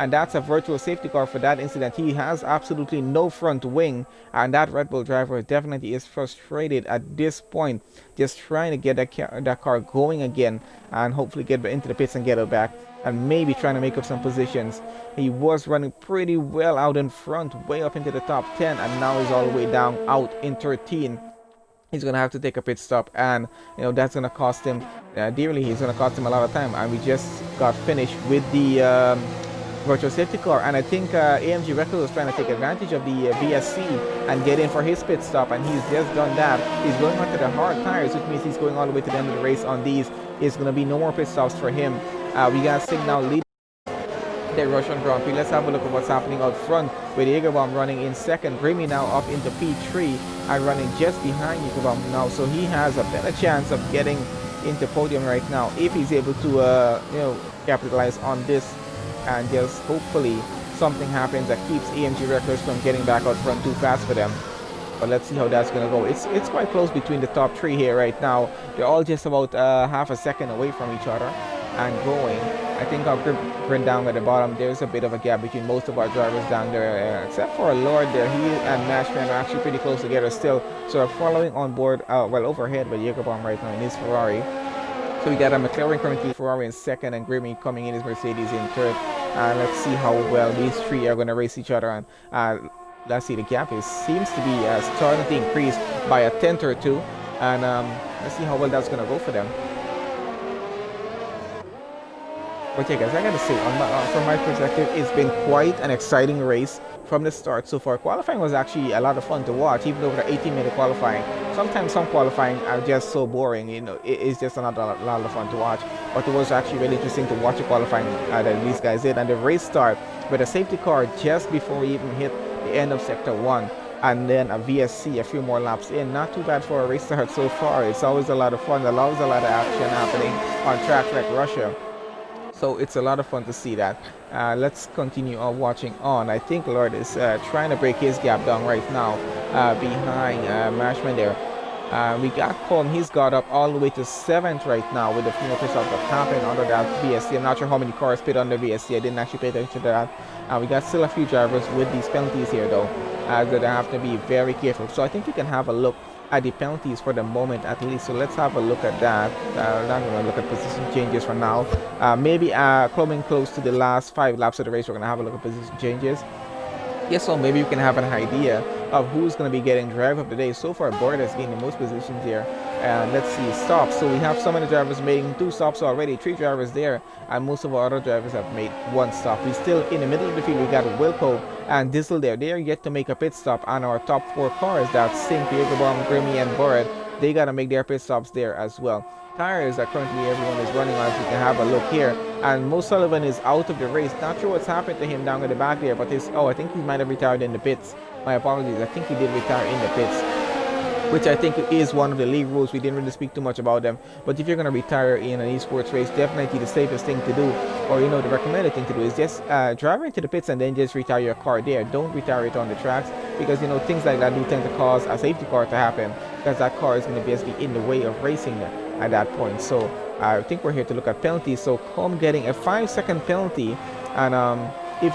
And that's a virtual safety car for that incident. He has absolutely no front wing, and that Red Bull driver definitely is frustrated at this point, just trying to get that car going again and hopefully get into the pits and get it back, and maybe trying to make up some positions. He was running pretty well out in front, way up into the top 10, and now he's all the way down out in 13. He's going to have to take a pit stop, and you know that's going to cost him dearly. He's going to cost him a lot of time, and we just got finished with the virtual safety car, and I think AMG Reckless was trying to take advantage of the VSC and get in for his pit stop, and he's just done that. He's going onto the hard tires, which means he's going all the way to the end of the race on these. It's going to be no more pit stops for him. We got Singh now leading the Russian Grand Prix. Let's have a look at what's happening out front with Jägerbomb running in second. Grimmy now up into P3 and running just behind Jägerbomb now, so he has a better chance of getting into podium right now if he's able to you know, capitalize on this, and just hopefully something happens that keeps AMG Reckless from getting back out front too fast for them. But let's see how that's going to go. It's quite close between the top 3 here right now. They're all just about half a second away from each other and going. I think I'll bring down at the bottom. There's a bit of a gap between most of our drivers down there, except for Lord there. He and Mashman are actually pretty close together still. So we're following on board, well, overhead with Jägerbomb right now in his Ferrari. So we got a McLaren currently, Ferrari in second, and Grimmy coming in his Mercedes in third. Let's see how well these 3 are going to race each other. And let's see, the gap seems to be starting to increase by a tenth or two. And let's see how well that's going to go for them. But yeah, guys, I gotta say, from my perspective, it's been quite an exciting race from the start so far. Qualifying was actually a lot of fun to watch, even over the 18-minute qualifying. Sometimes some qualifying are just so boring, you know, it's just not a lot of fun to watch. But it was actually really interesting to watch the qualifying that these guys did. And the race start with a safety car just before we even hit the end of Sector 1. And then a VSC a few more laps in. Not too bad for a race start so far. It's always a lot of fun. There's always a lot of action happening on tracks like Russia. So it's a lot of fun to see that. Let's continue on watching on. I think Lord is trying to break his gap down right now behind Mashman there. We got Colm. He's got up all the way to 7th right now with the few pit stops that happened under that VSC. I'm not sure how many cars pit on the VSC. I didn't actually pay attention to that. We got still a few drivers with these penalties here though. That have to be very careful. So I think we can have a look at the penalties for the moment at least. So let's have a look at that. I'm not going to look at position changes for now. Maybe coming close to the last 5 laps of the race, we're going to have a look at position changes. Yes, so maybe you can have an idea of who's going to be getting drive of the day. So far, Boyd has gained the most positions here. And let's see, stops. So we have so many drivers making 2 stops already, 3 drivers there, and most of our other drivers have made 1 stop. We're still in the middle of the field. We got Wilco and Diesel there. They are yet to make a pit stop, and our top 4 cars, that's Sink, Jägerbomb, Grimmy, and Boyd, they got to make their pit stops there as well. Tires that currently everyone is running on, so you can have a look here. And Mo Sullivan is out of the race. Not sure what's happened to him down at the back there, but I think he might have retired in the pits. My apologies. I think he did retire in the pits, which I think is one of the league rules. We didn't really speak too much about them, but if you're going to retire in an esports race, definitely the safest thing to do, or the recommended thing to do, is just drive into the pits and then just retire your car there. Don't retire it on the tracks, because things like that do tend to cause a safety car to happen, because that car is going to basically in the way of racing at that point. So I think we're here to look at penalties. So Colm getting a 5-second penalty, and if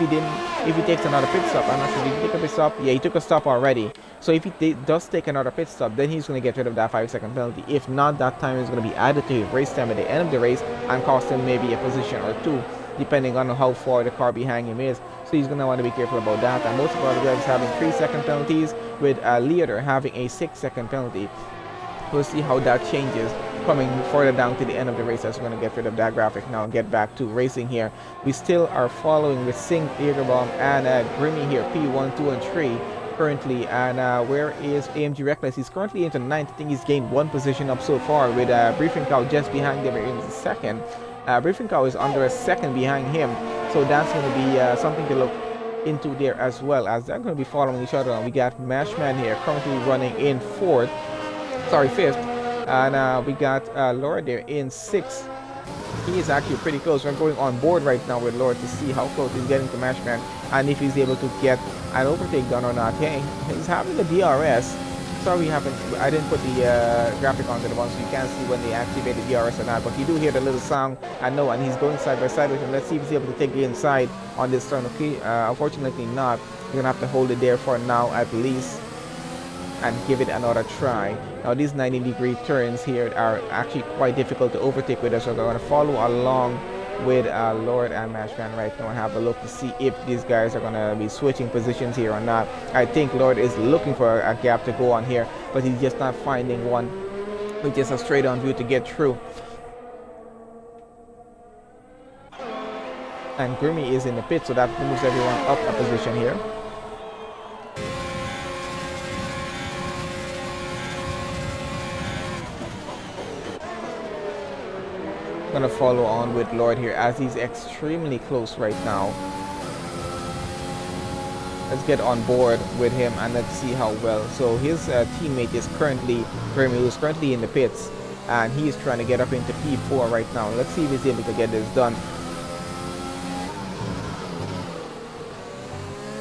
he takes another pit stop, I'm not sure, did he take a pit stop? Yeah, he took a stop already. So if he does take another pit stop, then he's going to get rid of that 5-second penalty. If not, that time is going to be added to his race time at the end of the race and cost him maybe a position or 2, depending on how far the car behind him is. So he's going to want to be careful about that. And most of our drivers having 3-second penalties, with Leader having a 6-second penalty. We'll see how that changes coming further down to the end of the race, as we're going to get rid of that graphic now and get back to racing here. We still are following with Sink, Jägerbomb, and Grimmy here, P1, 2, and 3 currently. And where is AMG Reckless? He's currently into 9th. I think he's gained 1 position up so far, with Briefing Cow just behind him in the 2nd. Briefing Cow is under a 2nd behind him, so that's going to be something to look into there, as well as they're going to be following each other. And we got Mashman here currently running in 5th, and we got Lord there in 6th. He is actually pretty close. We're going on board right now with Lord to see how close he's getting to Mashman and if he's able to get an overtake done or not. Hey, he's having the DRS. Sorry, I didn't put the graphic onto the one, so you can't see when they activate the DRS or not, but you do hear the little sound. I know, and he's going side by side with him. Let's see if he's able to take the inside on this turn. Okay, unfortunately not. You're gonna have to hold it there for now at least and give it another try. Now these 90-degree turns here are actually quite difficult to overtake with us, so we're going to follow along with Lord and Mashman right now and have a look to see if these guys are going to be switching positions here or not. I think Lord is looking for a gap to go on here, but he's just not finding one with just a straight on view to get through. And Grimmy is in the pit, so that moves everyone up a position here. Gonna follow on with Lord here as he's extremely close right now. Let's get on board with him and let's see how well. So his teammate is currently Grimmy, who's currently in the pits, and he is trying to get up into P4 right now. Let's see if he's able to get this done.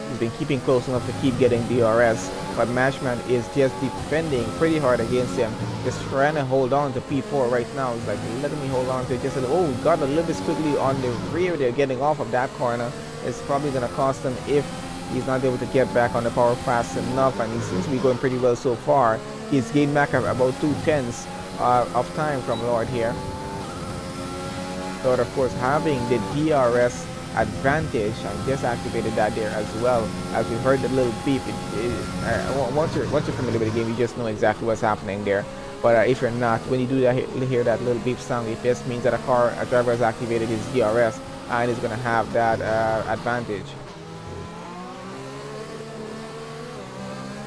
He's been keeping close enough to keep getting DRS, but Mashman is just defending pretty hard against him, just trying to hold on to P4 right now. He's like, let me hold on to it just a little. Oh, got a little bit quickly on the rear there, getting off of that corner. It's probably going to cost him if he's not able to get back on the power fast enough, and he seems to be going pretty well so far. He's gained back about 2/10 of time from Lord here. Lord, of course, having the DRS advantage, I just activated that there as well. As we heard the little beep, once you're familiar with the game, you just know exactly what's happening there. But if you're not, when you do that, hear that little beep sound, it just means that a driver has activated his DRS and is going to have that advantage.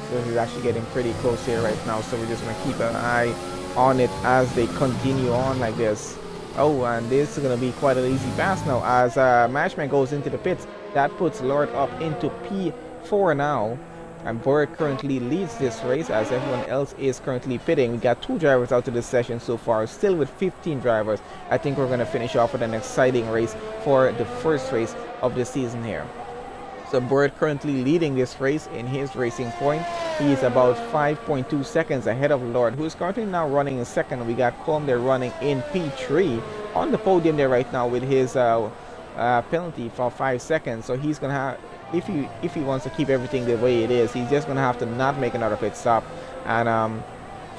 So he's actually getting pretty close here right now, so we're just going to keep an eye on it as they continue on like this. Oh, and this is going to be quite an easy pass now as Matchman goes into the pits. That puts Lord up into P4 now, and Bird currently leads this race as everyone else is currently pitting. We got 2 drivers out of this session so far, still with 15 drivers. I think we're going to finish off with an exciting race for the first race of the season here. So Bird currently leading this race in his racing point. He is about 5.2 seconds ahead of Lord, who is currently now running in second. We got Colm there running in P3 on the podium there right now with his penalty for 5 seconds. So he's gonna have, if he wants to keep everything the way it is, he's just gonna have to not make another pit stop and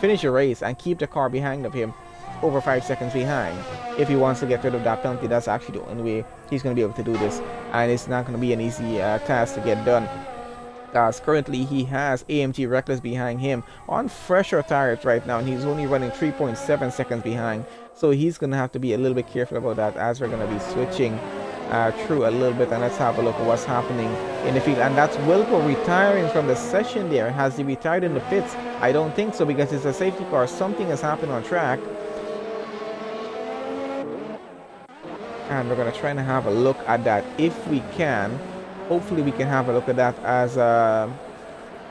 finish the race and keep the car behind of him over 5 seconds behind. If he wants to get rid of that penalty, that's actually the only way he's going to be able to do this, and it's not going to be an easy task to get done, because currently he has AMG Reckless behind him on fresher tires right now, and he's only running 3.7 seconds behind. So he's going to have to be a little bit careful about that as we're going to be switching through a little bit, and let's have a look at what's happening in the field. And that's Wilco retiring from the session there. Has he retired in the pits? I don't think so, because it's a safety car. Something has happened on track. And we're going to try and have a look at that if we can. Hopefully we can have a look at that as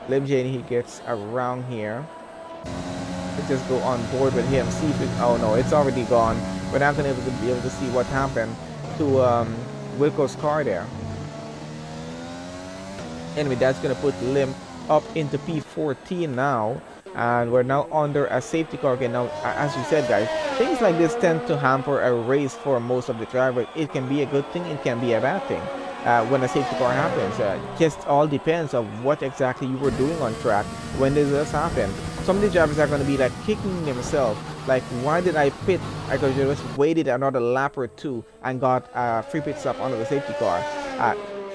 Lim Jane, he gets around here. Let's just go on board with him, see if it, oh no, it's already gone. We're not going to be able to see what happened to Wilco's car there. Anyway, that's going to put Lim up into P14 now. And we're now under a safety car again. Now, as you said, guys, things like this tend to hamper a race for most of the drivers. It can be a good thing, it can be a bad thing. When a safety car happens, just all depends on what exactly you were doing on track when this happen. Some of the drivers are going to be like kicking themselves, like, why did I pit? I could just waited another lap or two and got free pit stop under the safety car.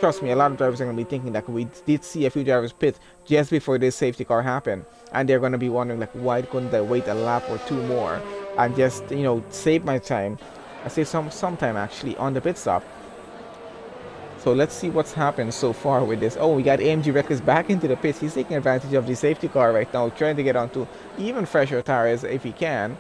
Trust me, a lot of drivers are going to be thinking that. We did see a few drivers pit just before this safety car happened, and they're going to be wondering, like, why couldn't I wait a lap or two more and just, you know, save my time? I save some time actually on the pit stop. So let's see what's happened so far with this. Oh, we got AMG Reckless back into the pits. He's taking advantage of the safety car right now, trying to get onto even fresher tires if he can.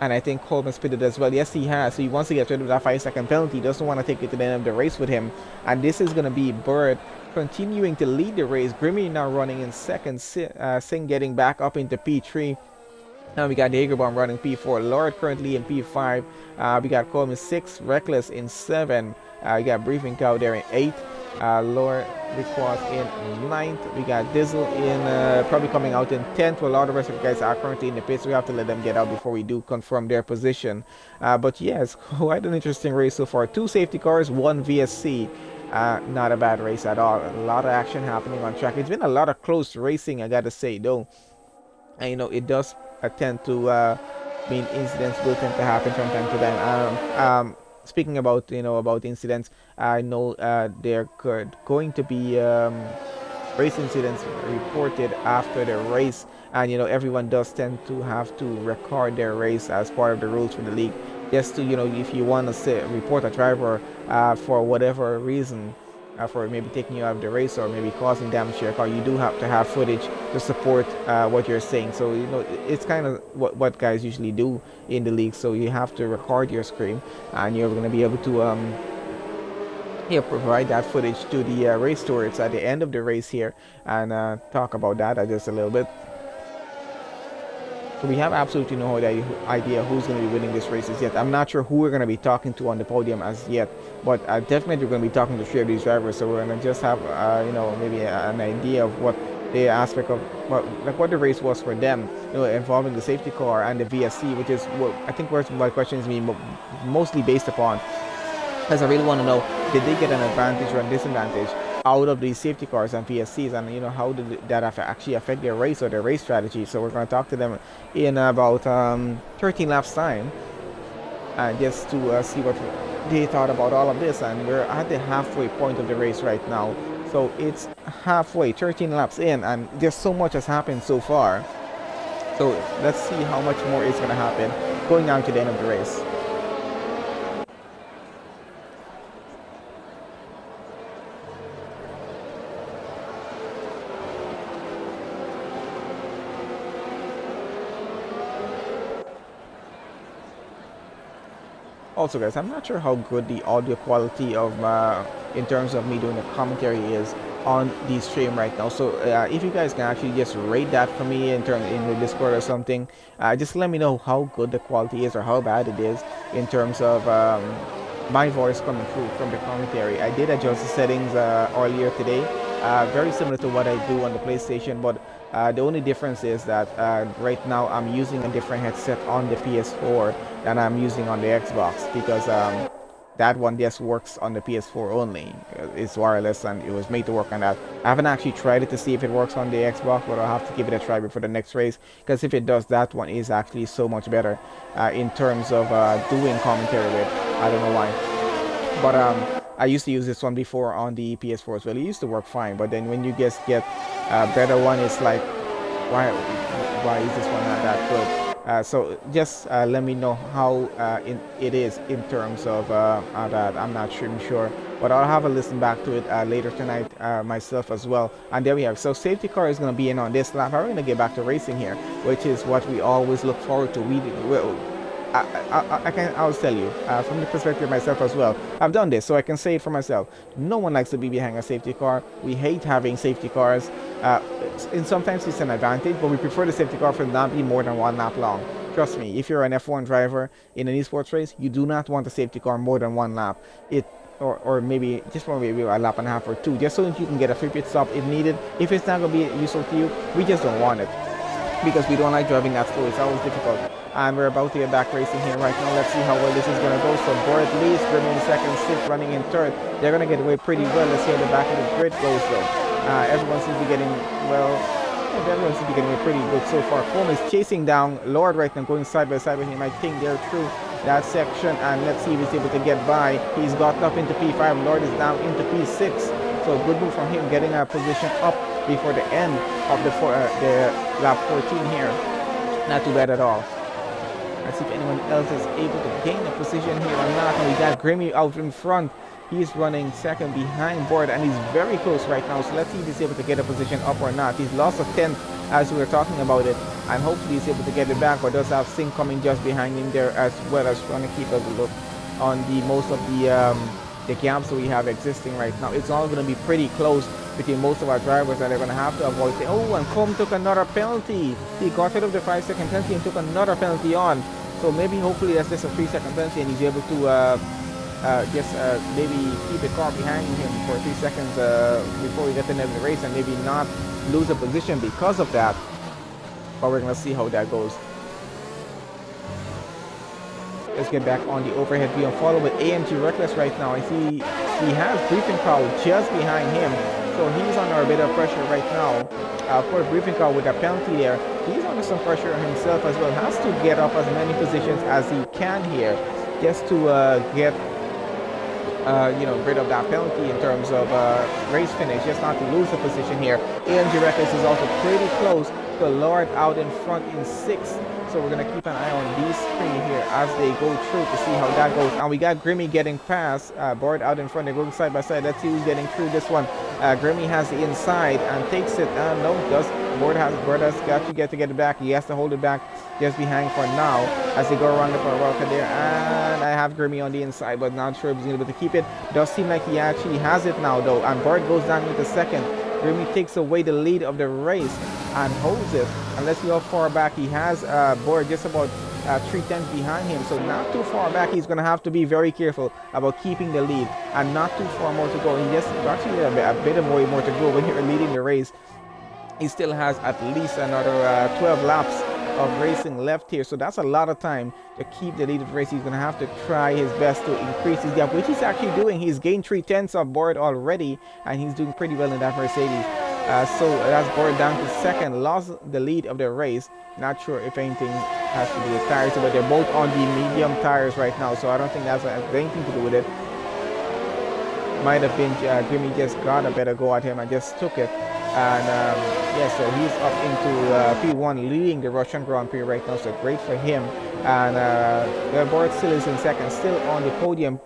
And I think Coleman's pitted as well. Yes, he has. So he wants to get rid of that 5-second penalty. He doesn't want to take it to the end of the race with him. And this is going to be Bird continuing to lead the race. Grimmy now running in second. Singh getting back up into P3. Now we got Jagerbomb running P4. Lord currently in P5. We got Coleman 6. Reckless in 7. We got Briefing Cow there in 8. Lord Requas in 9th. We got Dizzle in probably coming out in 10th. Well, a lot of the rest of the guys are currently in the pits. We have to let them get out before we do confirm their position. But yes, quite an interesting race so far. 2 safety cars, 1 VSC. Not a bad race at all. A lot of action happening on track. It's been a lot of close racing, I gotta say, though. And you know, it does tend to mean incidents will tend to happen from time to time. Speaking about, you know, about incidents, I know there going to be race incidents reported after the race, and you know, everyone does tend to have to record their race as part of the rules for the league, just to, you know, if you want to report a driver for whatever reason, for maybe taking you out of the race or maybe causing damage to your car, you do have to have footage to support what you're saying. So, you know, it's kind of what guys usually do in the league. So you have to record your scream, and you're going to be able to provide that footage to the race stewards at the end of the race here, and talk about that just a little bit. So we have absolutely no idea who's going to be winning this race as yet. I'm not sure who we're going to be talking to on the podium as yet, but definitely we're going to be talking to 3 of these drivers. So we're going to just have, you know, maybe an idea of what the aspect of what the race was for them, you know, involving the safety car and the VSC, which is what I think where my question is being mostly based upon. Because I really want to know, did they get an advantage or a disadvantage out of these safety cars and VSCs, and you know, how did that actually affect their race or their race strategy? So we're going to talk to them in about 13 laps time, just to see what they thought about all of this. And we're at the halfway point of the race right now, so it's halfway, 13 laps in, and just so much has happened so far. So let's see how much more is going to happen going down to the end of the race. Also, guys, I'm not sure how good the audio quality of in terms of me doing the commentary is on the stream right now. So if you guys can actually just rate that for me in the Discord or something, just let me know how good the quality is or how bad it is in terms of my voice coming through from the commentary. I did adjust the settings earlier today, very similar to what I do on the PlayStation, but the only difference is that right now I'm using a different headset on the PS4 than I'm using on the Xbox, because that one just works on the PS4 only. It's wireless and it was made to work on that. I haven't actually tried it to see if it works on the Xbox, but I'll have to give it a try before the next race, because if it does, that one is actually so much better in terms of doing commentary with. I don't know why, but I used to use this one before on the PS4 as well. It used to work fine, but then when you just get a better one, it's like, why is this one not that good? So just let me know how it is in terms of that. I'm not sure, but I'll have a listen back to it later tonight myself as well. And there we have. So safety car is going to be in on this lap. I'm going to get back to racing here, which is what we always look forward to. I'll tell you from the perspective of myself as well. I've done this, so I can say it for myself. No one likes to be behind a safety car. We hate having safety cars. And sometimes it's an advantage, but we prefer the safety car for not be more than 1 lap long. Trust me, if you're an F1 driver in an esports race, you do not want a safety car more than 1 lap. Or maybe just maybe a lap and a half or 2, just so that you can get a free pit stop if needed. If it's not going to be useful to you, we just don't want it, because we don't like driving that slow. It's always difficult. And we're about to get back racing here right now. Let's see how well this is going to go. So Boyd leads, Grimmy in second, Sid running in third. They're going to get away pretty well. Let's see how the back of the grid goes though. Everyone seems to be getting, well, everyone seems to be getting away pretty good so far. Foam is chasing down Lord right now, going side by side with him. I think they're through that section, and let's see if he's able to get by. He's gotten up into P5. Lord is down into P6. So good move from him, getting a position up before the end of the lap 14 here. Not too bad at all. Let's see if anyone else is able to gain a position here or not. And we got Grimmy out in front. He's running second behind Board, and he's very close right now. So let's see if he's able to get a position up or not. He's lost a 10th as we were talking about it, and hopefully he's able to get it back, but does have Singh coming just behind him there as well, as trying to keep a look on the most of the gaps that we have existing right now. It's all going to be pretty close between most of our drivers that are going to have to avoid. Oh, and Combe took another penalty. He got rid of the 5-second penalty and took another penalty on. So maybe, hopefully, that's just a 3-second penalty, and he's able to maybe keep the car behind him for 3 seconds before we get to the end of the race, and maybe not lose a position because of that. But we're going to see how that goes. Let's get back on the overhead view and follow with AMG Reckless right now. I see he has Briefing Cow just behind him, so he's under a bit of pressure right now. Of course, Briefing Cow with a penalty there, he's under some pressure himself as well. Has to get up as many positions as he can here, just to get rid of that penalty in terms of race finish, just not to lose the position here. AMG Reckless is also pretty close to Lord out in front in 6th. So we're going to keep an eye on these three here as they go through to see how that goes. And we got Grimmy getting past Board out in front. They're going side by side. Let's see who's getting through this one. Grimmy has the inside and takes it. No, Board has got to get it back. He has to hold it back just behind for now as they go around the Paraka there. And I have Grimmy on the inside, but not sure if he's going to be able to keep it. Does seem like he actually has it now though. And Board goes down into 2nd. Grimmy takes away the lead of the race and holds it. And let's see how far back he has. Board just about 3/10 behind him, so not too far back. He's going to have to be very careful about keeping the lead and not too far more to go. He just actually a bit more to go when you're leading the race. He still has at least another 12 laps of racing left here, so that's a lot of time to keep the lead of the race. He's going to have to try his best to increase his gap, which he's actually doing. He's gained 3/10 of Board already, and he's doing pretty well in that Mercedes. So that's Board down to 2nd, lost the lead of the race. Not sure if anything has to do with tires, but they're both on the medium tires right now, so I don't think that's anything to do with it. Might have been Grimmy just got a better go at him and just took it. And yeah, so he's up into P1, leading the Russian Grand Prix right now, so great for him. And Bort still is in second, still on the podium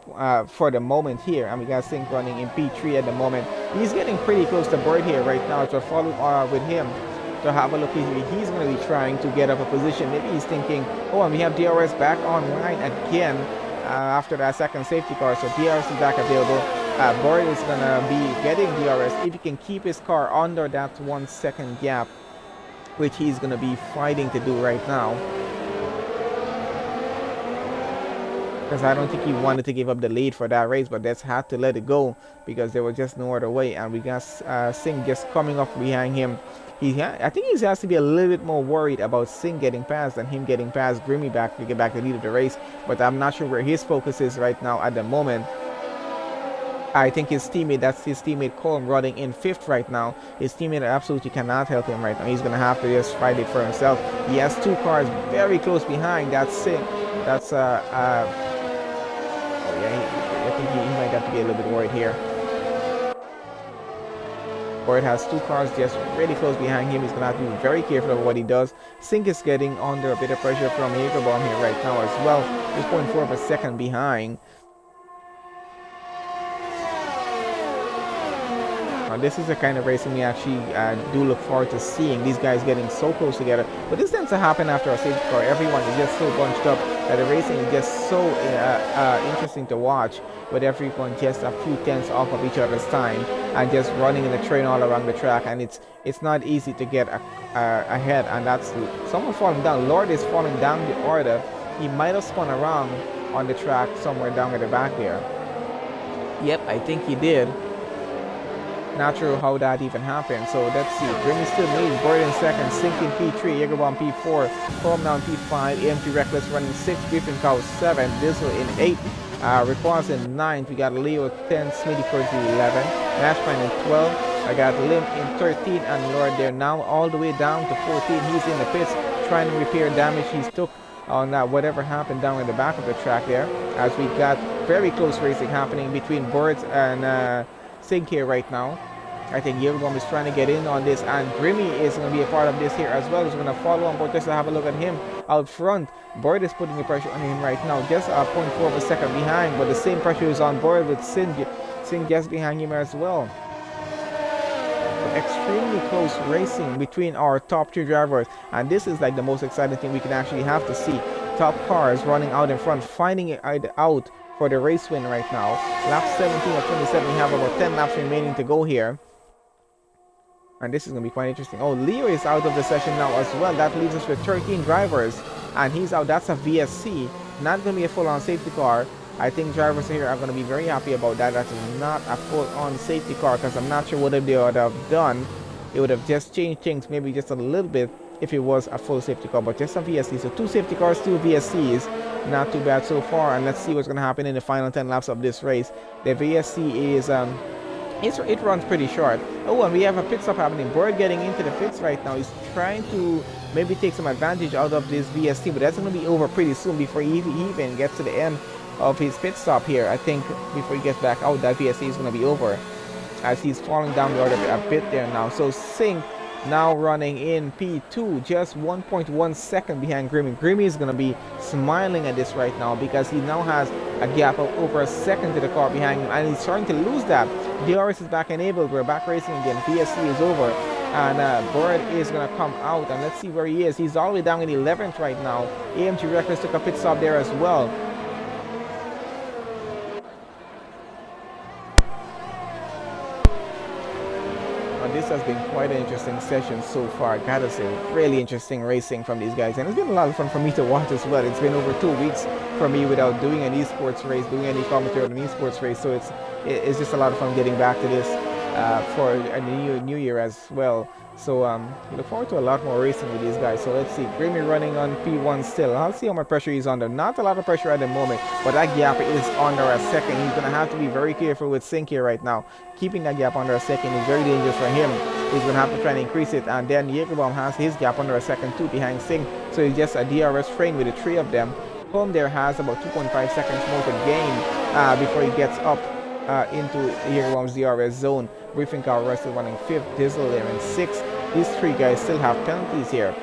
for the moment here. And we got Sink running in P3 at the moment. He's getting pretty close to Bort here right now, so follow with him to have a look. He's going to be trying to get up a position. Maybe he's thinking, oh, and we have DRS back online again after that second safety car, so DRS is back available. Bort is going to be getting DRS if he can keep his car under that 1 second gap, which he's going to be fighting to do right now. Because I don't think he wanted to give up the lead for that race, but that's had to let it go because there was just no other way. And we got Singh just coming up behind him. I think he has to be a little bit more worried about Singh getting past than him getting past Grimmy back to get back the lead of the race. But I'm not sure where his focus is right now at the moment. I think his teammate, that's his teammate Colm, running in 5th right now. His teammate absolutely cannot help him right now. He's going to have to just fight it for himself. He has 2 cars very close behind. That's Singh. That's oh yeah, I think he might have to be a little bit worried here. Bort has 2 cars just really close behind him. He's going to have to be very careful of what he does. Sink is getting under a bit of pressure from Jagerbomb here right now as well. Just 0.4 of a second behind. This is the kind of racing we actually do look forward to seeing. These guys getting so close together. But this tends to happen after a safety car. Everyone is just so bunched up that the racing is just so interesting to watch, with everyone just a few tenths off of each other's time and just running in the train all around the track. And it's not easy to get ahead. And that's someone falling down. Lord is falling down the order. He might have spun around on the track somewhere down at the back there. Yep, I think he did. Not sure how that even happened. So let's see. Grimmy still leads. Bort in second. Sink in P3. Jagerbomb P4. Chrome down P5. AMG Reckless running 6th. Griffin Cow 7. Diesel in 8th. Requaz in 9th. We got Leo 10. Smitty Kurzi 11. Nashman in 12. I got Lim in 13. And Lord, they're now all the way down to 14. He's in the pits trying to repair damage he's took on whatever happened down in the back of the track there. As we got very close racing happening between Bort and Sink here right now. I think Jagerbomb is trying to get in on this, and Grimmy is going to be a part of this here as well. He's going to follow on Bort just to have a look at him out front. Bort is putting the pressure on him right now, just 0.4 of a second behind, but the same pressure is on Bort with Singh just behind him as well. Extremely close racing between our top 3 drivers, and this is like the most exciting thing we can actually have to see. Top cars running out in front, finding it out for the race win right now. Lap 17 of 27, we have about 10 laps remaining to go here. And this is going to be quite interesting. Oh, Leo is out of the session now as well. That leaves us with 13 drivers. And he's out. That's a VSC. Not going to be a full-on safety car. I think drivers here are going to be very happy about that. That is not a full-on safety car, because I'm not sure what they would have done. It would have just changed things maybe just a little bit if it was a full safety car, but just a VSC. So 2 safety cars, 2 VSCs. Not too bad so far. And let's see what's going to happen in the final 10 laps of this race. The VSC is it runs pretty short. Oh, and we have a pit stop happening. Bort getting into the pits right now. He's trying to maybe take some advantage out of this VSC, but that's going to be over pretty soon before he even gets to the end of his pit stop here. I think before he gets back out, that VSC is going to be over, as he's falling down the order a bit there now. So Singh now running in P2, just 1.1 second behind Grimmy. Grimmy is going to be smiling at this right now, because he now has a gap of over a second to the car behind him, and he's starting to lose that. DRS is back enabled. We're back racing again. VSC is over, and Bort is going to come out, and let's see where he is. He's all the way down in 11th right now. AMG Reckless took a pit stop there as well. This has been quite an interesting session so far. Gotta say, really interesting racing from these guys, and it's been a lot of fun for me to watch as well. It's been over 2 weeks for me without doing an esports race, doing any commentary on an esports race, so it's just a lot of fun getting back to this for a new year as well. So we look forward to a lot more racing with these guys. So let's see, Grimmy running on P1 still. I'll see how much pressure he's under. Not a lot of pressure at the moment, but that gap is under a second. He's going to have to be very careful with Sink here right now. Keeping that gap under a second is very dangerous for him. He's going to have to try and increase it. And then Jagerbomb has his gap under a second too behind Sink. So it's just a DRS train with the 3 of them. Home there has about 2.5 seconds more to gain before he gets up into Yegerbaum's DRS zone. Briefing car Russell running 5th, Diesel there in 6th. These 3 guys still have penalties here.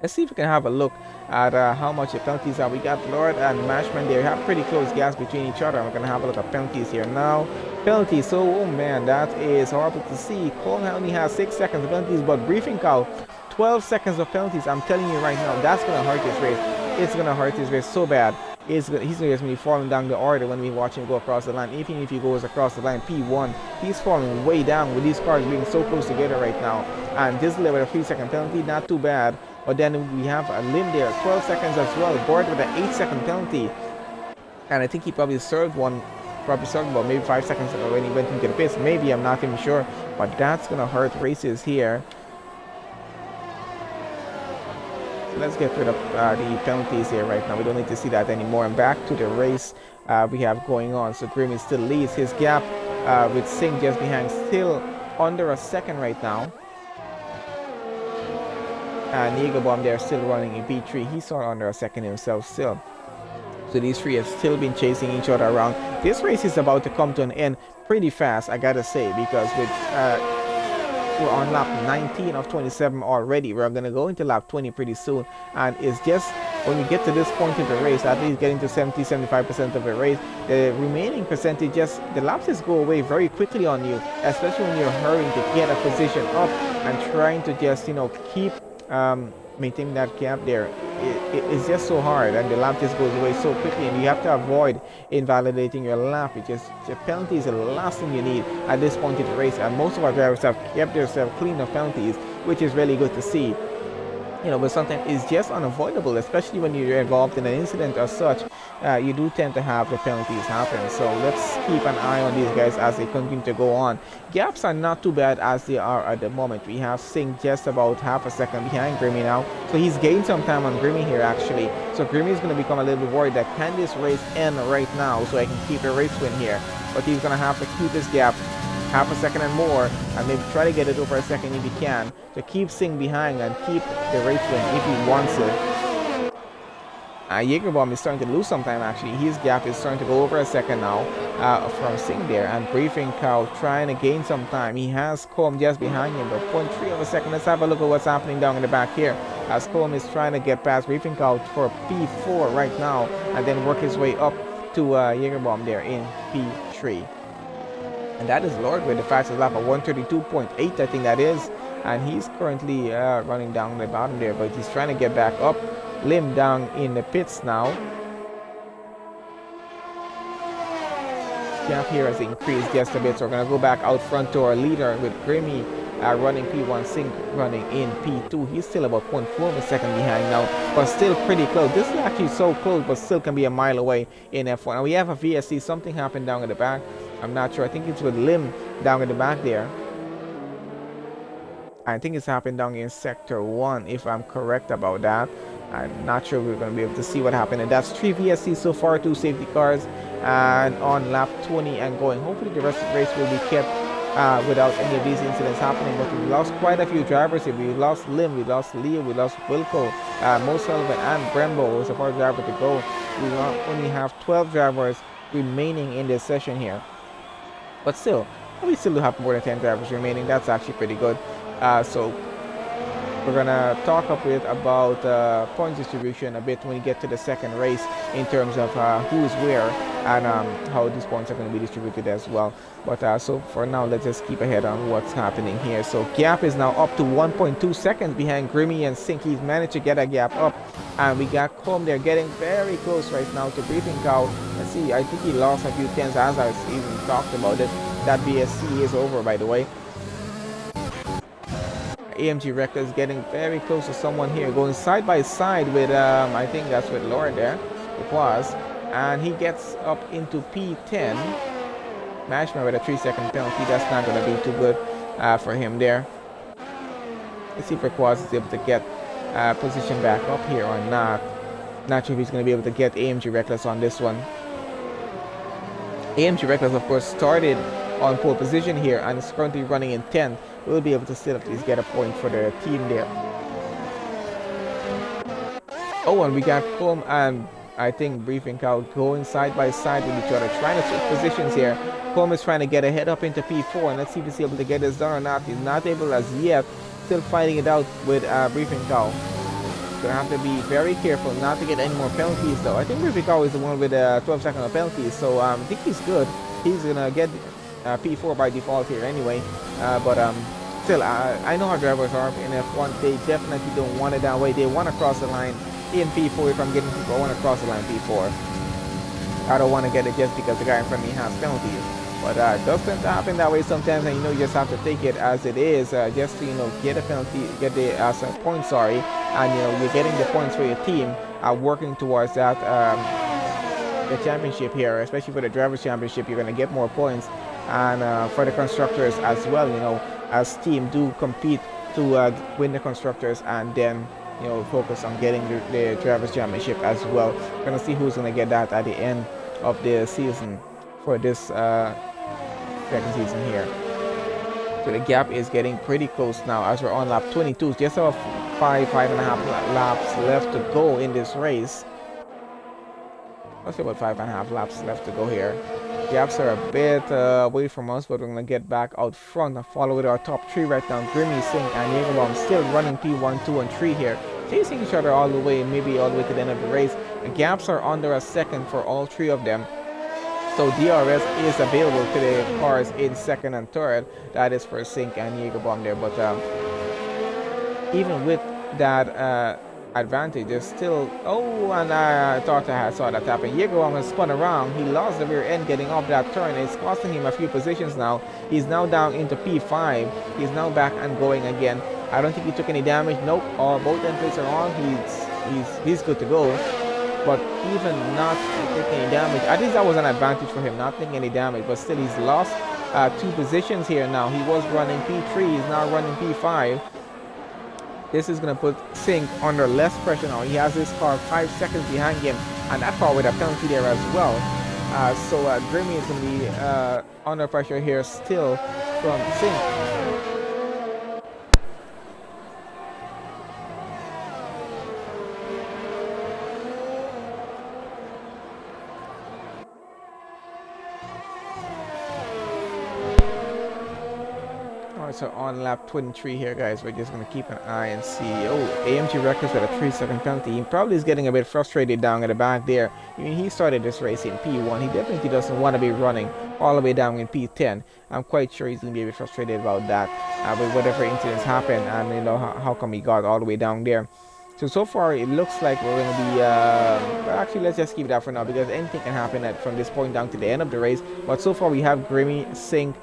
Let's see if we can have a look at how much the penalties are. We got Lord and Mashman there. We have pretty close gaps between each other. We're going to have a look at penalties here now. Penalties, so oh man, that is horrible to see. Cole only has 6 seconds of penalties, but Briefing cow 12 seconds of penalties. I'm telling you right now, that's going to hurt his race. It's going to hurt his race so bad. He's going to be falling down the order when we watch him go across the line. Even if he goes across the line P1, he's falling way down with these cars being so close together right now. And this level of 3-second penalty, not too bad. But then we have a Lim there, 12 seconds as well. Board with an 8-second penalty. And I think he probably served about maybe 5 seconds when he went into the pits. Maybe, I'm not even sure. But that's going to hurt races here. Let's get rid of the penalties here right now. We don't need to see that anymore. And back to the race we have going on. So Grimmy still leads. His gap with Singh just behind, still under a second right now. And Yegerbaum there still running in P3. He's sort of under a second himself still. So these 3 have still been chasing each other around. This race is about to come to an end pretty fast, I gotta say, because with we're on lap 19 of 27 already. We're going to go into lap 20 pretty soon. And it's just when we get to this point in the race, at least getting to 70-75% of the race, the remaining percentage, just the laps just go away very quickly on you, especially when you're hurrying to get a position up and trying to just, you know, keep maintaining that gap there. It's just so hard, and the lap just goes away so quickly, and you have to avoid invalidating your lap. It's just the penalty is the last thing you need at this point in the race, and most of our drivers have kept themselves clean of penalties, which is really good to see. You know, but sometimes it's just unavoidable, especially when you're involved in an incident or such. You do tend to have the penalties happen. So let's keep an eye on these guys as they continue to go on. Gaps are not too bad as they are at the moment. We have Singh just about half a second behind Grimmy now. So he's gained some time on Grimmy here actually. So Grimmy is going to become a little bit worried that can this race end right now so I can keep a race win here. But he's going to have to keep this gap half a second and more, and maybe try to get it over a second if he can, to keep Singh behind and keep the race win if he wants it. Yegerbaum is starting to lose some time actually. His gap is starting to go over a second now from Singh there, and Briefing Cow trying to gain some time. He has Combe just behind him, but 0.3 of a second. Let's have a look at what's happening down in the back here, as Combe is trying to get past Briefing Cow for P4 right now, and then work his way up to Yegerbaum there in P3. And that is Lord with the fastest lap of 132.8, I think that is. And he's currently running down the bottom there, but he's trying to get back up. Lim down in the pits now. Gap here has increased just a bit, so we're going to go back out front to our leader with Grimmy running P1, Singh running in P2. He's still about 0.4 of a second behind now, but still pretty close. This is actually so close, but still can be a mile away in F1. And we have a VSC. Something happened down at the back. I'm not sure. I think it's with Lim down at the back there. I think it's happened down in Sector 1, if I'm correct about that. I'm not sure we're going to be able to see what happened. And that's 3 VSC so far, 2 safety cars, and on lap 20 and going. Hopefully the rest of the race will be kept without any of these incidents happening. But we lost quite a few drivers here. We lost Lim, we lost Leo, we lost Wilco, Mo Sullivan, and Brembo was the first driver to go. We only have 12 drivers remaining in this session here. But still, we still have more than 10 drivers remaining. That's actually pretty good. So we're gonna talk a bit about points distribution a bit when we get to the second race in terms of who's where and how these points are going to be distributed as well. But so for now, let's just keep ahead on what's happening here. So gap is now up to 1.2 seconds behind Grimmy and Singh. He's managed to get a gap up, and we got Combe there getting very close right now to Briefing Cow. Let's see, I think he lost a few tenths as I was even talked about it. That BSC is over, by the way. AMG Reckless getting very close to someone here, going side by side with I think that's with Lord there. It was, and he gets up into P10. Mashman with a 3-second penalty. That's not going to be too good for him there. Let's see if Prix is able to get position back up here or not. Not sure if he's going to be able to get AMG Reckless on this one. AMG Reckless, of course, started on pole position here and is currently running in 10th. We'll be able to still at least get a point for the team there. Oh, and we got Combe and I think Briefing Cow going side by side with each other, trying to switch positions here. Colm is trying to get ahead up into P4, and let's see if he's able to get this done or not. He's not able as yet. Still fighting it out with Briefing Cow. Gonna have to be very careful not to get any more penalties though. I think Briefing Cow is the one with 12 second of penalties, so I think he's good. He's gonna get P4 by default here anyway. But still, I know how drivers are in F1. They definitely don't want it that way. They want to cross the line in P4. If I'm getting people, I want to cross the line P4. I don't want to get it just because the guy in front of me has penalties. But it does tend to happen that way sometimes, and you just have to take it as it is, just to get a penalty, get the points, sorry, and you're getting the points for your team, working towards that the championship here, especially for the drivers' championship. You're going to get more points, and for the constructors as well, as team do compete to win the constructors, and then focus on getting the drivers' championship as well. We're going to see who's going to get that at the end of the season for this second season here. So the gap is getting pretty close now as we're on lap 22. Just about 5.5 laps left to go in this race. Let's say about 5.5 laps left to go here. Gaps are a bit away from us, but we're going to get back out front and follow with our top three right now. Grimmy, Sink, and Jägerbomb still running P1, 2, and 3 here. Chasing each other all the way, maybe all the way to the end of the race. The gaps are under a second for all three of them. So DRS is available to the cars in second and third. That is for Sink and Jägerbomb there. But even with that advantage, there's still... Oh, and I thought I saw that happen. Jägerbomb has spun around. He lost the rear end getting off that turn. It's costing him a few positions now. He's now down into P5. He's now back and going again. I don't think he took any damage. Nope. Both end plates are on. He's good to go. But even not taking any damage, at least that was an advantage for him, not taking any damage. But still, he's lost 2 positions here now. He was running P3, he's now running P5. This is going to put Sink under less pressure now. He has this car 5 seconds behind him, and that car with a penalty there as well. So Grimmy is going to be under pressure here still from Sink. So on lap 23 here, guys, we're just going to keep an eye and see. Oh, AMG Records with a 3-second penalty. He probably is getting a bit frustrated down at the back there. I mean, he started this race in P1. He definitely doesn't want to be running all the way down in P10. I'm quite sure he's going to be a bit frustrated about that with whatever incidents happen, and how come he got all the way down there. So far it looks like we're going to be actually, let's just keep that for now, because anything can happen from this point down to the end of the race. But so far we have Grimmy, Sink,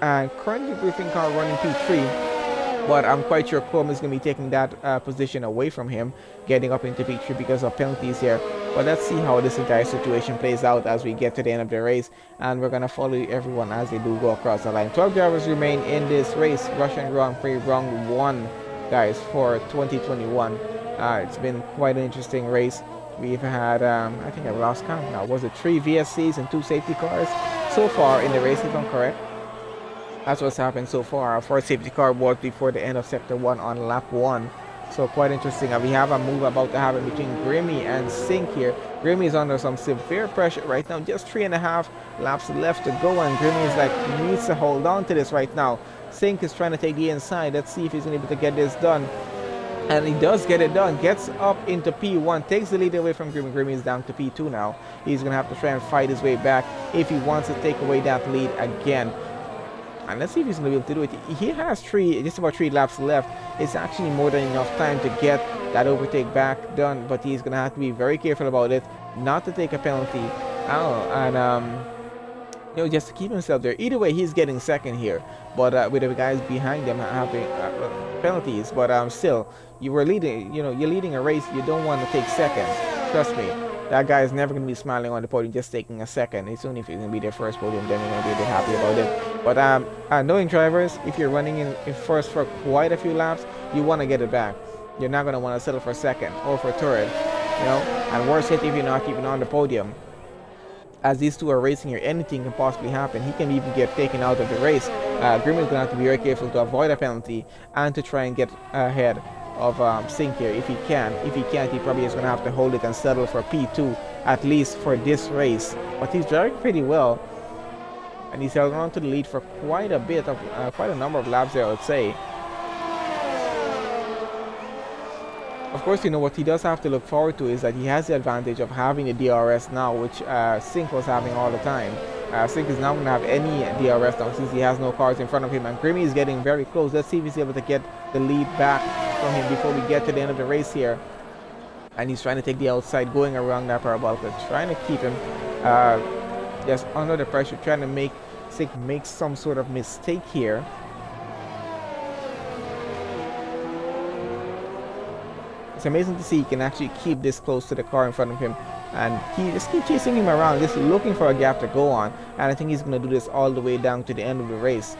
and currently Briefing Car running P3, but I'm quite sure Colm is going to be taking that position away from him, getting up into P3 because of penalties here. But let's see how this entire situation plays out as we get to the end of the race, and we're going to follow everyone as they do go across the line. 12 drivers remain in this race, Russian Grand Prix round 1, guys, for 2021. It's been quite an interesting race. We've had, I think I've lost count now, was it 3 VSCs and 2 safety cars so far in the race, if I'm correct? That's what's happened so far. Our first safety car was before the end of sector 1 on lap 1. So quite interesting. We have a move about to happen between Grimmy and Sink here. Grimmy is under some severe pressure right now. Just 3.5 laps left to go, and Grimmy is like, he needs to hold on to this right now. Sink is trying to take the inside. Let's see if he's going to be able to get this done. And he does get it done. Gets up into P1. Takes the lead away from Grimmy. Grimmy is down to P2 now. He's going to have to try and fight his way back if he wants to take away that lead again. And let's see if he's going to be able to do it. He has just about 3 laps left. It's actually more than enough time to get that overtake back done. But he's going to have to be very careful about it, not to take a penalty. And just to keep himself there. Either way, he's getting second here. But with the guys behind him having penalties. But still, you were leading. You're leading a race. You don't want to take second. Trust me. That guy is never going to be smiling on the podium just taking a second. It's only if he's going to be their first podium, then you're going to be a bit happy about it. But knowing drivers, if you're running in first for quite a few laps, you want to get it back. You're not going to want to settle for second or for third. And worse yet, if you're not even on the podium. As these two are racing here, anything can possibly happen. He can even get taken out of the race. Grimmy is going to have to be very careful to avoid a penalty and to try and get ahead Sync here if he can. If he can't, he probably is going to have to hold it and settle for P2 at least for this race. But he's driving pretty well, and he's held on to the lead for quite a bit of quite a number of laps there, I would say. Of course, you know what he does have to look forward to is that he has the advantage of having the DRS now, which Sync was having all the time. Sync is now going to have any DRS now since he has no cars in front of him, and Grimmy is getting very close. Let's see if he's able to get the lead back from him before we get to the end of the race here. And he's trying to take the outside, going around that parabolic, trying to keep him just under the pressure, trying to make Sync make some sort of mistake here. It's amazing to see he can actually keep this close to the car in front of him, and he just keeps chasing him around, just looking for a gap to go on. And I think he's going to do this all the way down to the end of the race.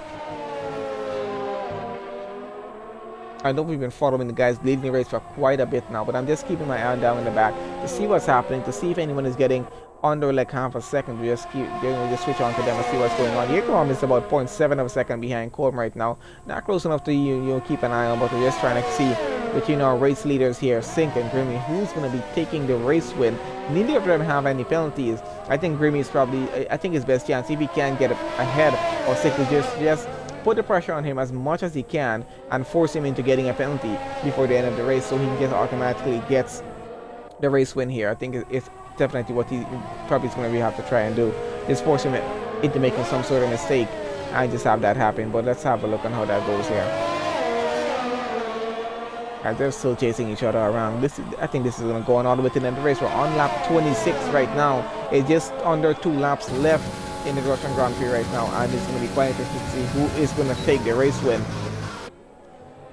I know we've been following the guys leading the race for quite a bit now, but I'm just keeping my eye down in the back to see what's happening, to see if anyone is getting under like half a second. We just just switch on to them and see what's going on. Jacob is about 0.7 of a second behind Colm right now. Not close enough to you keep an eye on, but we're just trying to see between our race leaders here, Sync and Grimmy, who's going to be taking the race win. Neither of them have any penalties. I think Grimmy is probably, I think his best chance, if he can get ahead of Sync, is just put the pressure on him as much as he can and force him into getting a penalty before the end of the race, so he just automatically gets the race win here. I think it's definitely what he probably is going to have to try and do, is force him into making some sort of mistake and just have that happen. But let's have a look on how that goes here. And they're still chasing each other around. I think this is going to go on all the way to the end of the race. We're on lap 26 right now. It's just under 2 laps left in the Russian Grand Prix right now, and it's going to be quite interesting to see who is going to take the race win.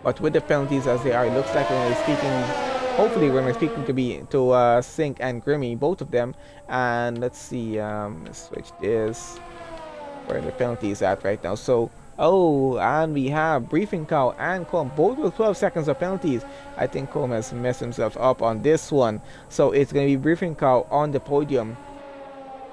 But with the penalties as they are, it looks like we're going to be speaking, hopefully we're going to be speaking to Sync and Grimmy, both of them. And let's see, let's switch this, where the penalty is at right now. So and we have Briefing Cow and Colm, both with 12 seconds of penalties. I think Colm has messed himself up on this one. So it's going to be Briefing Cow on the podium.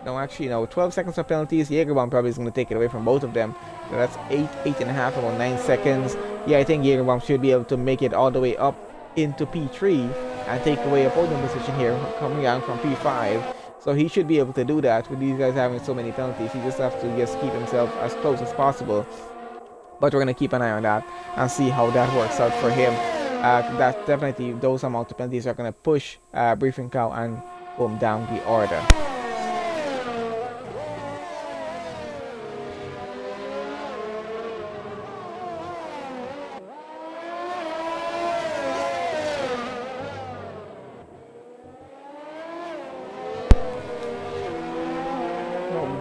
No, actually, no, 12 seconds of penalties. Jägerbomb probably is going to take it away from both of them. So that's 8.5, about 9 seconds. Yeah, I think Jägerbomb should be able to make it all the way up into P3 and take away a podium position here, coming down from P5. So he should be able to do that with these guys having so many penalties. He just has to just keep himself as close as possible. But we're going to keep an eye on that and see how that works out for him. That definitely, those amount of penalties are going to push Briefing Cow and Colm down the order.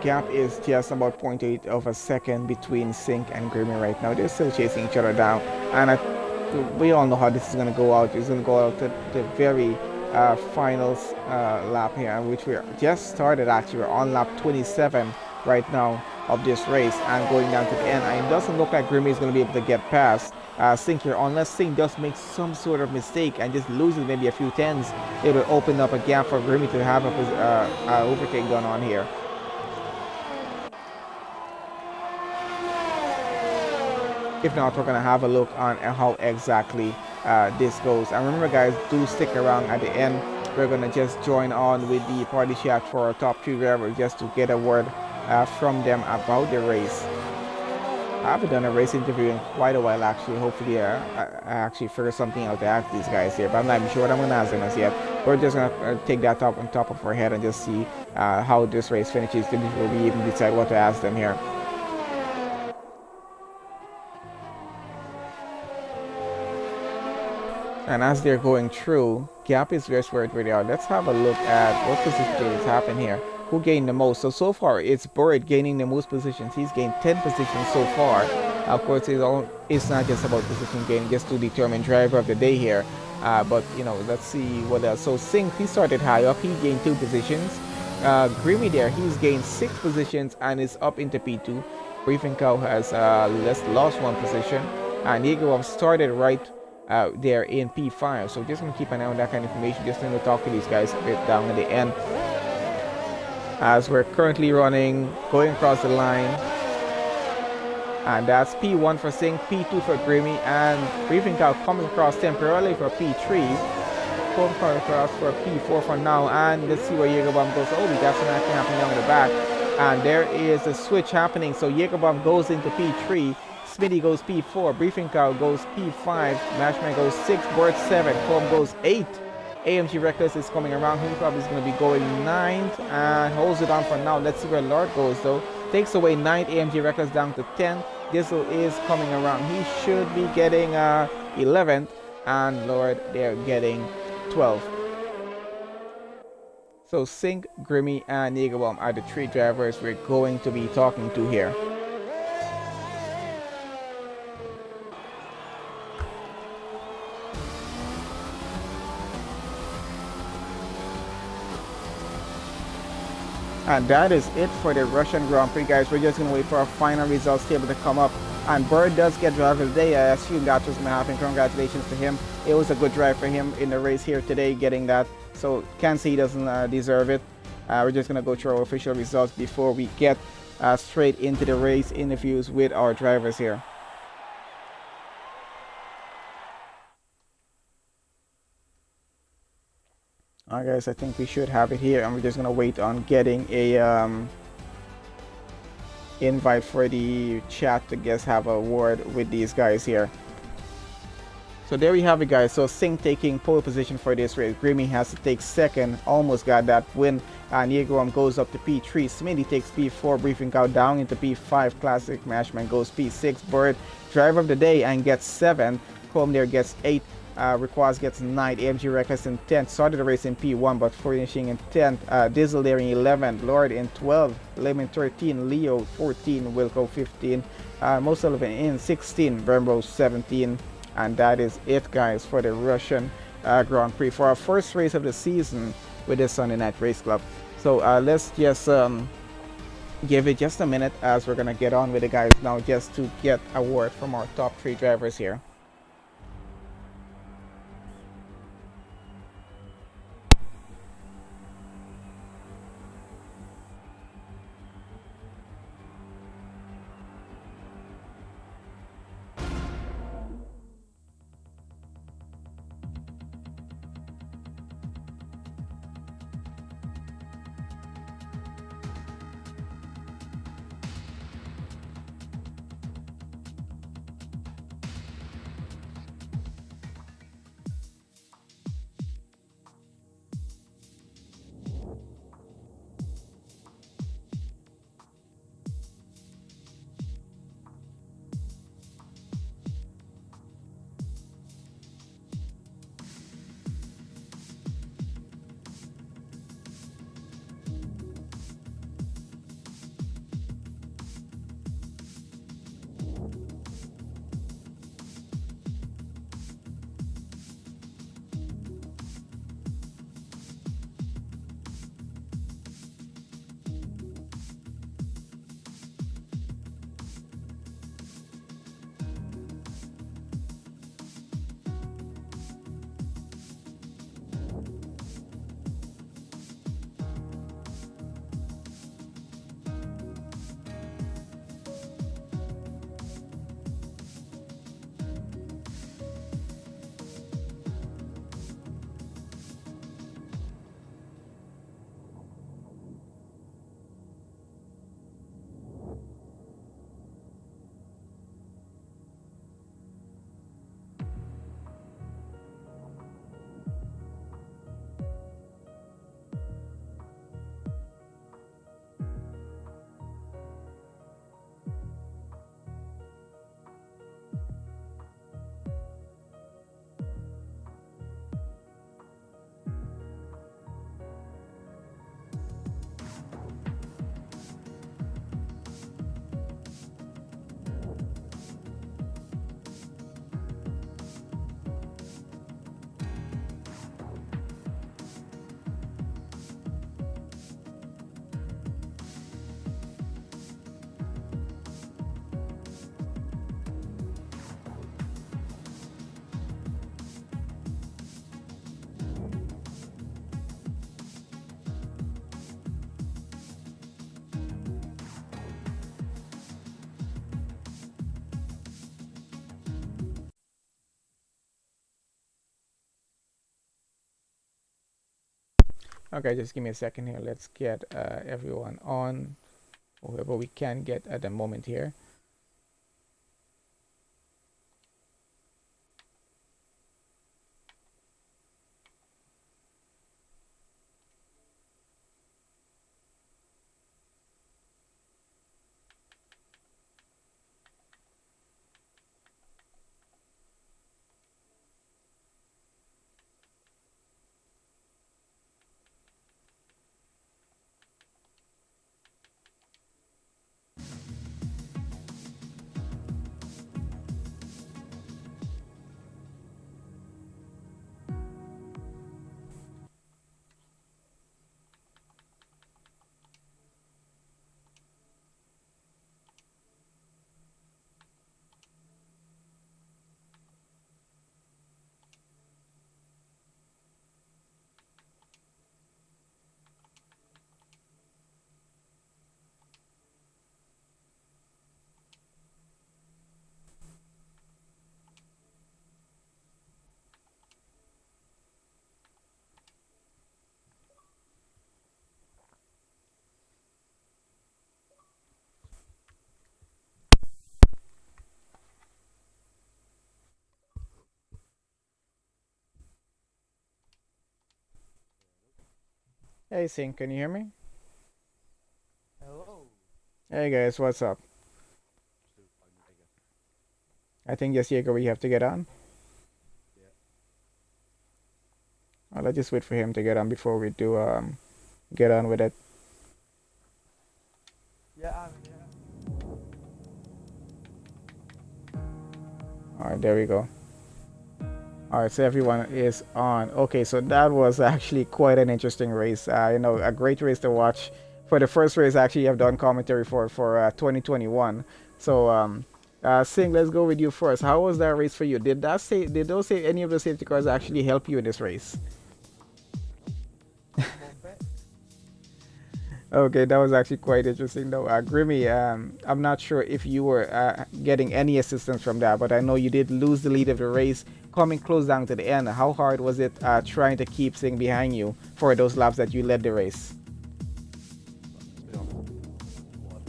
Gap is just about 0.8 of a second between Sync and Grimmy right now. They're still chasing each other down, and we all know how this is going to go out. It's going to go out to the very final lap here, which we just started. Actually, we're on lap 27 right now of this race and going down to the end. And it doesn't look like Grimmy is going to be able to get past Sync here, unless Sync does make some sort of mistake and just loses maybe a few tenths. It will open up a gap for Grimmy to have a overtake done on here. If not, we're going to have a look on how exactly this goes. And remember, guys, do stick around at the end. We're going to just join on with the party chat for our top 3 drivers just to get a word from them about the race. I haven't done a race interview in quite a while, actually. Hopefully, I actually figure something out to ask these guys here. But I'm not even sure what I'm going to ask them as yet. We're just going to take that on top of our head and just see how this race finishes before we even decide what to ask them here. And as they're going through, Gap is just where they are. Let's have a look at what position is happening here. Who gained the most? So far, it's Bird gaining the most positions. He's gained 10 positions so far. Of course, it's not just about position gain, just to determine driver of the day here. But, you know, let's see what else. So Sync, he started high up. He gained 2 positions. Grimmy there, he's gained 6 positions and is up into P2. Briefing Cow has lost 1 position. And Diego started right there in P5, so just gonna keep an eye on that kind of information. Just gonna talk to these guys a bit down at the end as we're currently running, going across the line. And that's P1 for Singh, P2 for Grimmy, and briefing cow coming across temporarily for P3. Coming across for P4 for now, and let's see where Jägerbomb goes. Oh, we got some action happening down the back, and there is a switch happening. So Jägerbomb goes into P3, Smitty goes P4, briefing cow goes P5, Mashman goes 6, Bird 7, Comb goes 8. AMG Reckless is coming around. Him probably is going to be going 9th and holds it on for now. Let's see where Lord goes though. Takes away 9th, AMG Reckless down to 10th. Diesel is coming around. He should be getting 11th, and Lord, they're getting 12th. So Sink, Grimmy, and Jägerbomb are the 3 drivers we're going to be talking to here. And that is it for the Russian Grand Prix, guys. We're just going to wait for our final results table to come up. And Bird does get driver of the day. I assume that's what's going to happen. Congratulations to him. It was a good drive for him in the race here today, getting that. So can't say he doesn't deserve it. We're just going to go through our official results before we get straight into the race interviews with our drivers here. Alright guys, I think we should have it here, and we're just gonna wait on getting a invite for the chat to guess have a word with these guys here. So there we have it, guys. So Singh taking pole position for this race. Grimmy has to take 2nd, almost got that win. And Jägerbomb goes up to P3. Smitty takes P4, briefing cow down into P5. Classic Mashman goes P6. Bird, driver of the day, and gets 7. Comb there gets 8. Requaz gets 9, AMG Reckless in 10th, started the race in P1 but finishing in 10th, Diesel there in 11th, Lord in 12th, Lemon 13, Leo 14, Wilco 15, Most Sullivan in 16, Brembo 17, and that is it, guys, for the Russian Grand Prix for our first race of the season with the Sunday Night Race Club. So let's just give it just a minute as we're gonna get on with the guys now, just to get a word from our top 3 drivers here. Okay, just give me a second here. Let's get everyone on, whoever we can get at the moment here. Hey, Sink, can you hear me? Hello. Hey guys, what's up? I think yes, Jaeger, we have to get on. Yeah. Let's just wait for him to get on before we do get on with it. Yeah, I'm here. All right, there we go. All right, so everyone is on. Okay, so that was actually quite an interesting race. A great race to watch. For the first race, actually, I've done commentary for 2021. So, Sing, let's go with you first. How was that race for you? Did those say any of the safety cars actually help you in this race? Mumpet. Okay, that was actually quite interesting though. Grimmy, I'm not sure if you were getting any assistance from that, but I know you did lose the lead of the race, coming close down to the end. How hard was it trying to keep Sing behind you for those laps that you led the race? To be honest, it was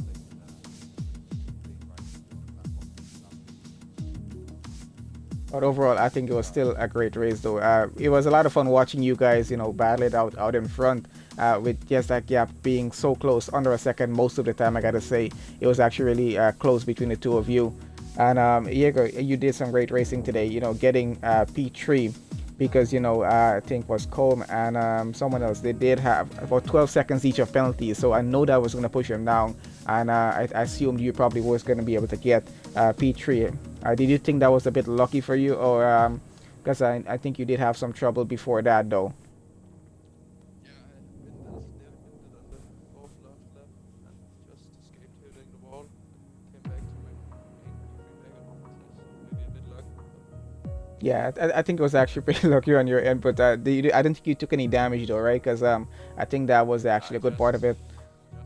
being But overall, I think it was still a great race, though. It was a lot of fun watching you guys, battle it out in front, with just that gap being so close, under a second most of the time. I gotta say, it was actually really close between the two of you. And Diego, you did some great racing today. Getting P3 because I think was Combe and someone else. They did have about 12 seconds each of penalties, so I know that was going to push him down. And I assumed you probably was going to be able to get P3. Did you think that was a bit lucky for you, or because I think you did have some trouble before that, though? Yeah, I went as near ended on the fourth last lap and just escaped hitting the wall and came back to main P3 back at home. So maybe a bit luck. Yeah, I think it was actually pretty lucky on your end, but I don't think you took any damage though, right? Because I think that was Yeah, actually a good part of it. just missed the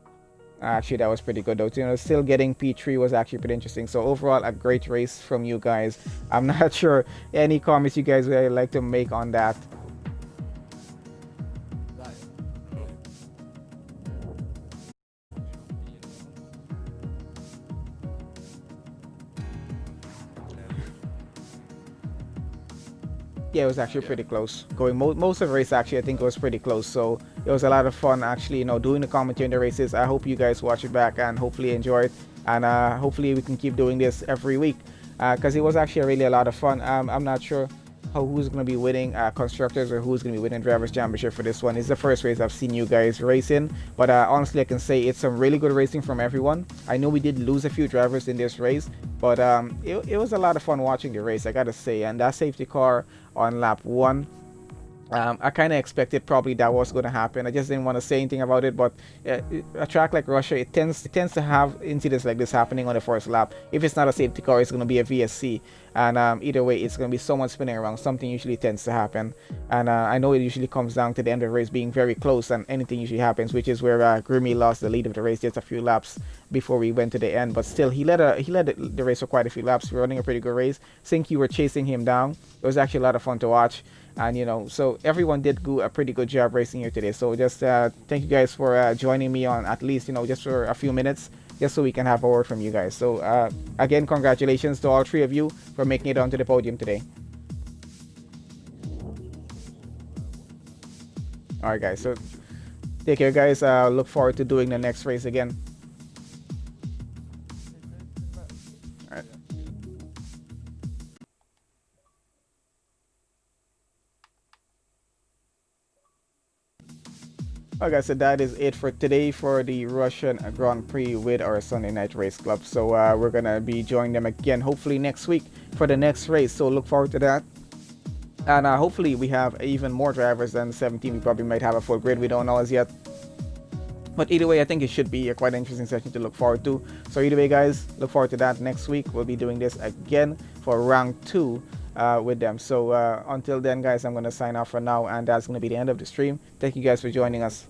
pole. Actually, that was pretty good though. Still getting P3 was actually pretty interesting. So overall, a great race from you guys. I'm not sure any comments you guys would like to make on that. That European Yeah, it was actually Yeah. pretty close. Going most of the race, actually, I think it was pretty close. So it was a lot of fun, actually, doing the commentary in the races. I hope you guys watch it back and hopefully enjoy it. And hopefully we can keep doing this every week because it was actually really a lot of fun. I'm not sure who's going to be winning constructors or who's going to be winning drivers championship for this one. It's the first race I've seen you guys racing, but honestly I can say it's some really good racing from everyone. I know we did lose a few drivers in this race, but it was a lot of fun watching the race, I gotta say. And that safety car on lap one, I kind of expected probably that was going to happen. I just didn't want to say anything about it. But a track like Russia, it tends to have incidents like this happening on the first lap. If it's not a safety car, it's going to be a VSC, and either way, it's going to be someone spinning around. Something usually tends to happen, and I know it usually comes down to the end of the race being very close, and anything usually happens, which is where Grimmy lost the lead of the race just a few laps before we went to the end. But still, he led the race for quite a few laps, running a pretty good race. Think you were chasing him down. It was actually a lot of fun to watch. And you know, so everyone did do a pretty good job racing here today. So just thank you guys for joining me on at least, you know, just for a few minutes, just so we can have a word from you guys. So again, congratulations to all three of you for making it onto the podium today. All right, guys. So take care, guys. Look forward to doing the next race again. All right. Alright guys, so that is it for today for the Russian Grand Prix with our Sunday Night Race Club. So we're gonna be joining them again hopefully next week for the next race. So look forward to that. And hopefully we have even more drivers than 17. We probably might have a full grid. We don't know as yet. But either way, I think it should be a quite interesting session to look forward to. So either way, guys, look forward to that next week. We'll be doing this again for round 2 with them. So until then, guys, I'm going to sign off for now. And that's going to be the end of the stream. Thank you guys for joining us.